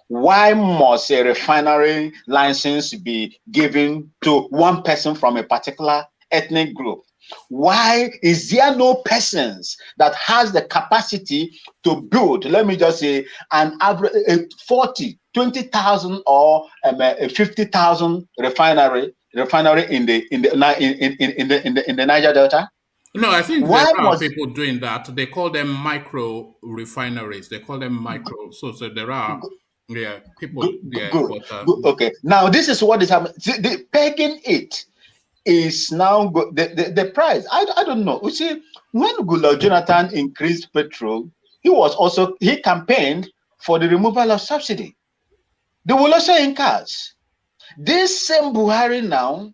Why must a refinery license be given to one person from a particular ethnic group? Why is there no persons that has the capacity to build, let me just say, an average 40, 20,000 or 50,000 refinery in the Niger Delta? No, I think there are people doing that. They call them micro refineries. They call them micro. So there are people. Good. Okay. Now this is what is happening. The pegging it is now the price. I don't know. You see, when Goodluck Jonathan increased petrol, he campaigned for the removal of subsidy. They will also in cars. This same Buhari now,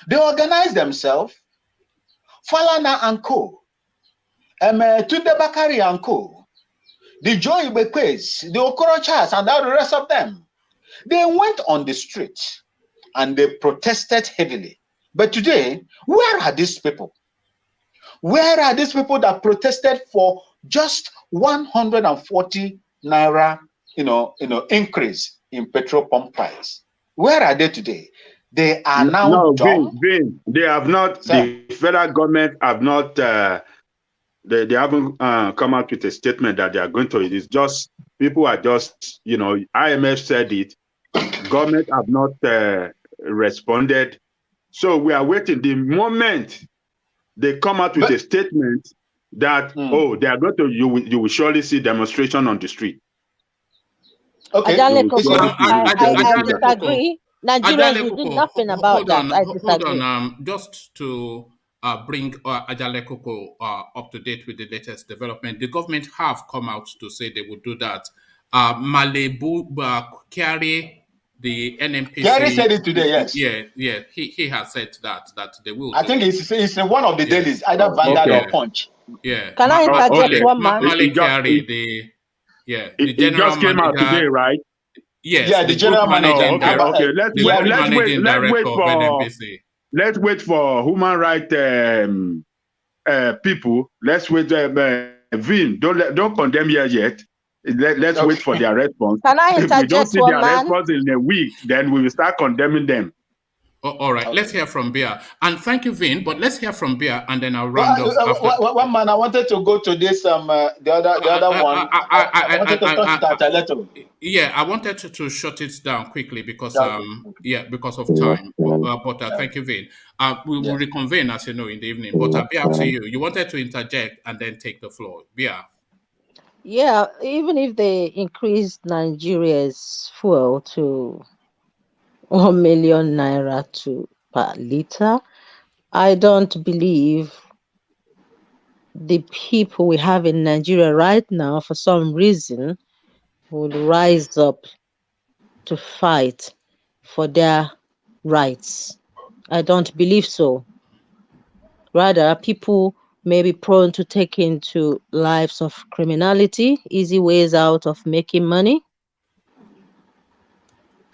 they organize themselves. Falana and Co, Tunde Bakari and Co, the Joy Bekwes, the Okorochas, and all the rest of them. They went on the street and they protested heavily. But today, where are these people? Where are these people that protested for just 140 naira, increase in petrol pump price? Where are they today? They are now dumb. They have not. Sir? The federal government have not. They haven't come out with a statement that they are going to. It is just people are just. IMF said it. Government have not responded. So we are waiting. The moment they come out with a statement that they are going to, you will surely see demonstration on the street. Okay. I disagree. Nigerians will do nothing about that. I disagree. Hold on. Just to bring Ajale Koko up to date with the latest development, the government have come out to say they would do that. Malebu Kyari, the NNPC. Kyari said it today, yes. Yeah. He has said that they will. I think it's one of the dailies, either Vanguard or Punch. Yeah. Can I interject one man? Male Kyari, the general just came out today, right? Yes, yeah, the general manager. Okay. Let's wait for human rights people. Let's wait. Vin, don't condemn here yet. Let's wait for their response. Can I interject? If we don't see their response in a week, then we will start condemning them. All right, let's hear from Bia. And thank you, Vin, but let's hear from Bia and then I'll round up. One man, I wanted to go to this, the other one. I wanted to talk to that a little. Yeah, I wanted to shut it down quickly because because of time. But thank you, Vin. We will reconvene, as you know, in the evening. But Bia, to you. You wanted to interject and then take the floor. Bia. Yeah, even if they increase Nigeria's fuel to 1 million naira per liter, I don't believe the people we have in Nigeria right now, for some reason, would rise up to fight for their rights. I don't believe so. Rather, people may be prone to take into lives of criminality, easy ways out of making money.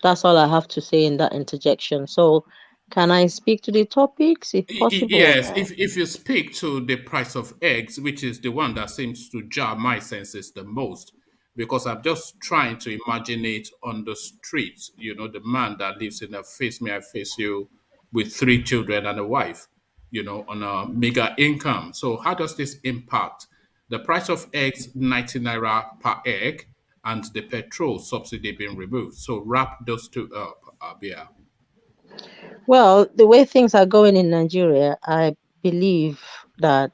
That's all I have to say in that interjection. So, can I speak to the topics if possible? Yes, if you speak to the price of eggs, which is the one that seems to jar my senses the most, because I'm just trying to imagine it on the streets. You know, the man that lives in a face me, I face you, with 3 children and a wife. You know, on a mega income. So how does this impact the price of eggs, 90 naira per egg, and the petrol subsidy being removed? So wrap those two up, Abia. Well, the way things are going in Nigeria, I believe that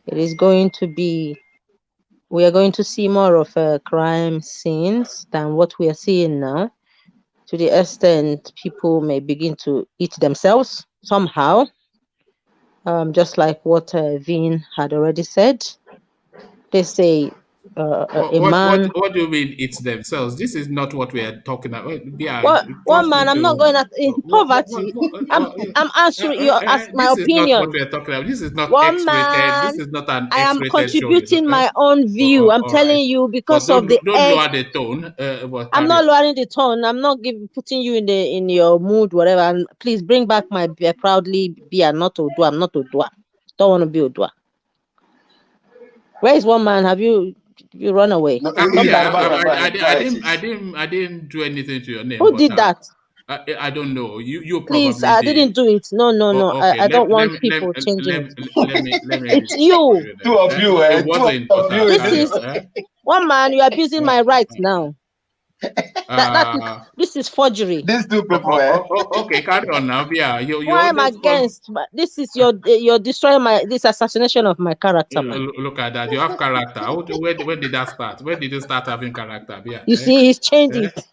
it is going to be, we are going to see more of crime scenes than what we are seeing now, to the extent people may begin to eat themselves somehow, just like what Vin had already said. They say a man. What do you mean it's themselves? This is not what we are talking about. Yeah, Well, one trust me man, I'm not to going at in poverty. I'm answering you, ask my this is not what opinion. we are talking about. This is not One X-rated. This man, is not an I am X-rated show. contributing my own view. I'm All right, telling you but because of the don't egg. lower the tone. But I'm carry not on. lowering the tone. I'm not putting you in your mood, whatever. And please bring back my proudly be a not Odua. I'm not Odua. Don't want to be Odua. Where is one man? Have you run away? No, Come he's at back the Yeah, back. here. Go ahead. Go ahead, sis. I didn't do anything to your name, Who but did that? I don't know. You Please, probably I did. didn't do it. No, no, no. Oh, okay. I don't want people changing it. Let me It's show you. you Two then. of you, It two wasn't, of but you in This carry this. is on. one man. You are abusing my rights now. That is Uh, this is forgery. These two people, okay, carry on now. Yeah, Why you am I just want against? But this is you're destroying my this assassination of my character, man. look at that. You have character. When did that start? When did you start having character? Yeah. You see, he's changed Eh? it.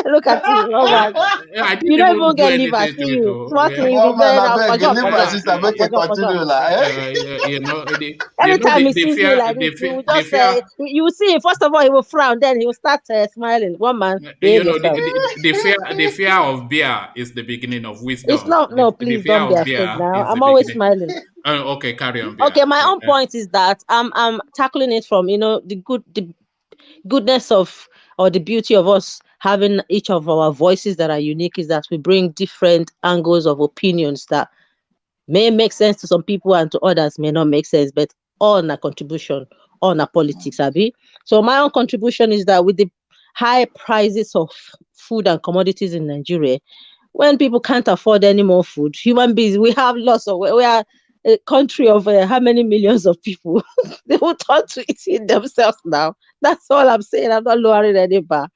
Look at him, one man. I You didn't don't even even do get liver. anything to See it. you. Oh, Smart yeah. thing, you go one man, get I out for beg, sure, leave for my sure, sister, make it for sure. continue. Like, You know Anytime he the sees me fear like this, he will just say, you will see him. First of all, he will frown, then he will start smiling. One man, behave yourself. the fear of beer is the beginning of It's wisdom. not, no, The please fear don't be of afraid beer now. is the I'm always beginning. smiling. Okay, carry on, beer. Okay, my own point is that I'm tackling it from, the goodness of, or the beauty of us having each of our voices that are unique is that we bring different angles of opinions that may make sense to some people and to others may not make sense, but all na contribution, all na politics, Abi. So my own contribution is that with the high prices of food and commodities in Nigeria, when people can't afford any more food, human beings, we have lots of, we are a country of how many millions of people. They will turn to eating themselves now. That's all I'm saying. I'm not lowering any bar.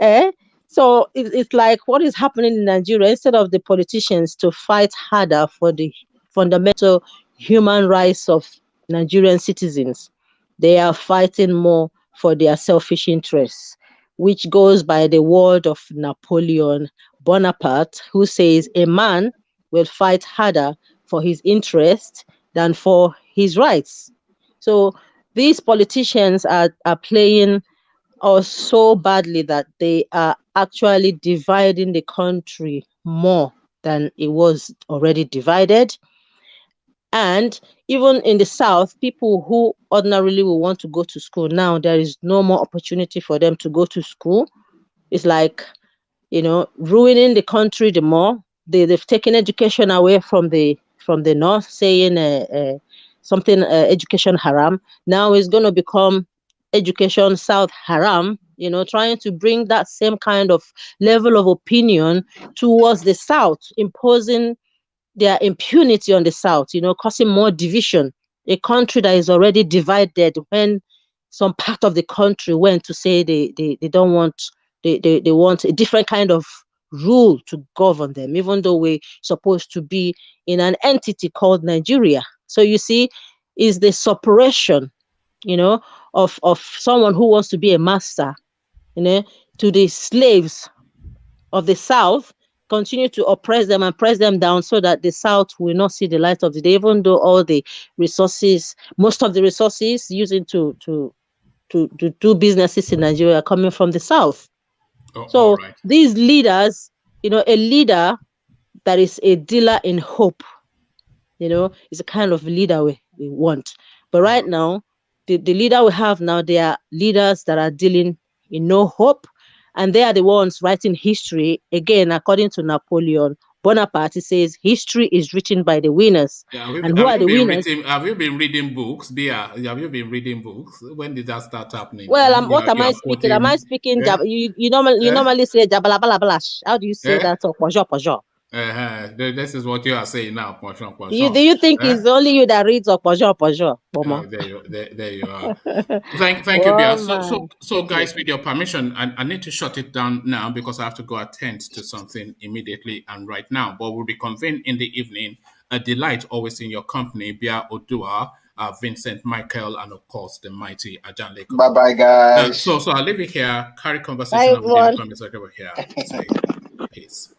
Eh? So it's like what is happening in Nigeria, instead of the politicians to fight harder for the fundamental human rights of Nigerian citizens, they are fighting more for their selfish interests, which goes by the word of Napoleon Bonaparte, who says a man will fight harder for his interest than for his rights. So these politicians are playing us so badly that they are actually dividing the country more than it was already divided. And even in the South, people who ordinarily will want to go to school now, there is no more opportunity for them to go to school. It's like, ruining the country the more. They've taken education away from the north, saying something education haram. Now it's going to become education south haram. Trying to bring that same kind of level of opinion towards the south, imposing their impunity on the south. Causing more division. A country that is already divided, when some part of the country went to say they don't want, they want a different kind of rule to govern them, even though we're supposed to be in an entity called Nigeria. So you see, is the separation, of someone who wants to be a master, to the slaves of the South, continue to oppress them and press them down so that the South will not see the light of the day, even though all the resources, most of the resources using to do businesses in Nigeria are coming from the South. So these leaders, a leader that is a dealer in hope, is a kind of leader we want. But right now, the leader we have now, they are leaders that are dealing in no hope, and they are the ones writing history. Again, according to Napoleon Bonaparte, says history is written by the winners. Yeah, and who are the winners? Have you been reading books? Have you been reading books? When did that start happening? Well, what am I speaking? Am I speaking? Yeah? You normally say jabalabalash. How do you say that? Or pojo? This is what you are saying now. Do you think it's only you that reads or pojo? There you are. Thank you, Bia. So guys, with your permission, I need to shut it down now because I have to go attend to something immediately and right now. But we'll reconvene in the evening. A delight always in your company, Bia Odua, Vincent Michael, and of course the mighty Ajan Leko. Bye, guys. So I'll leave it here. Carry conversation. I'll leave the comments over here. Say peace.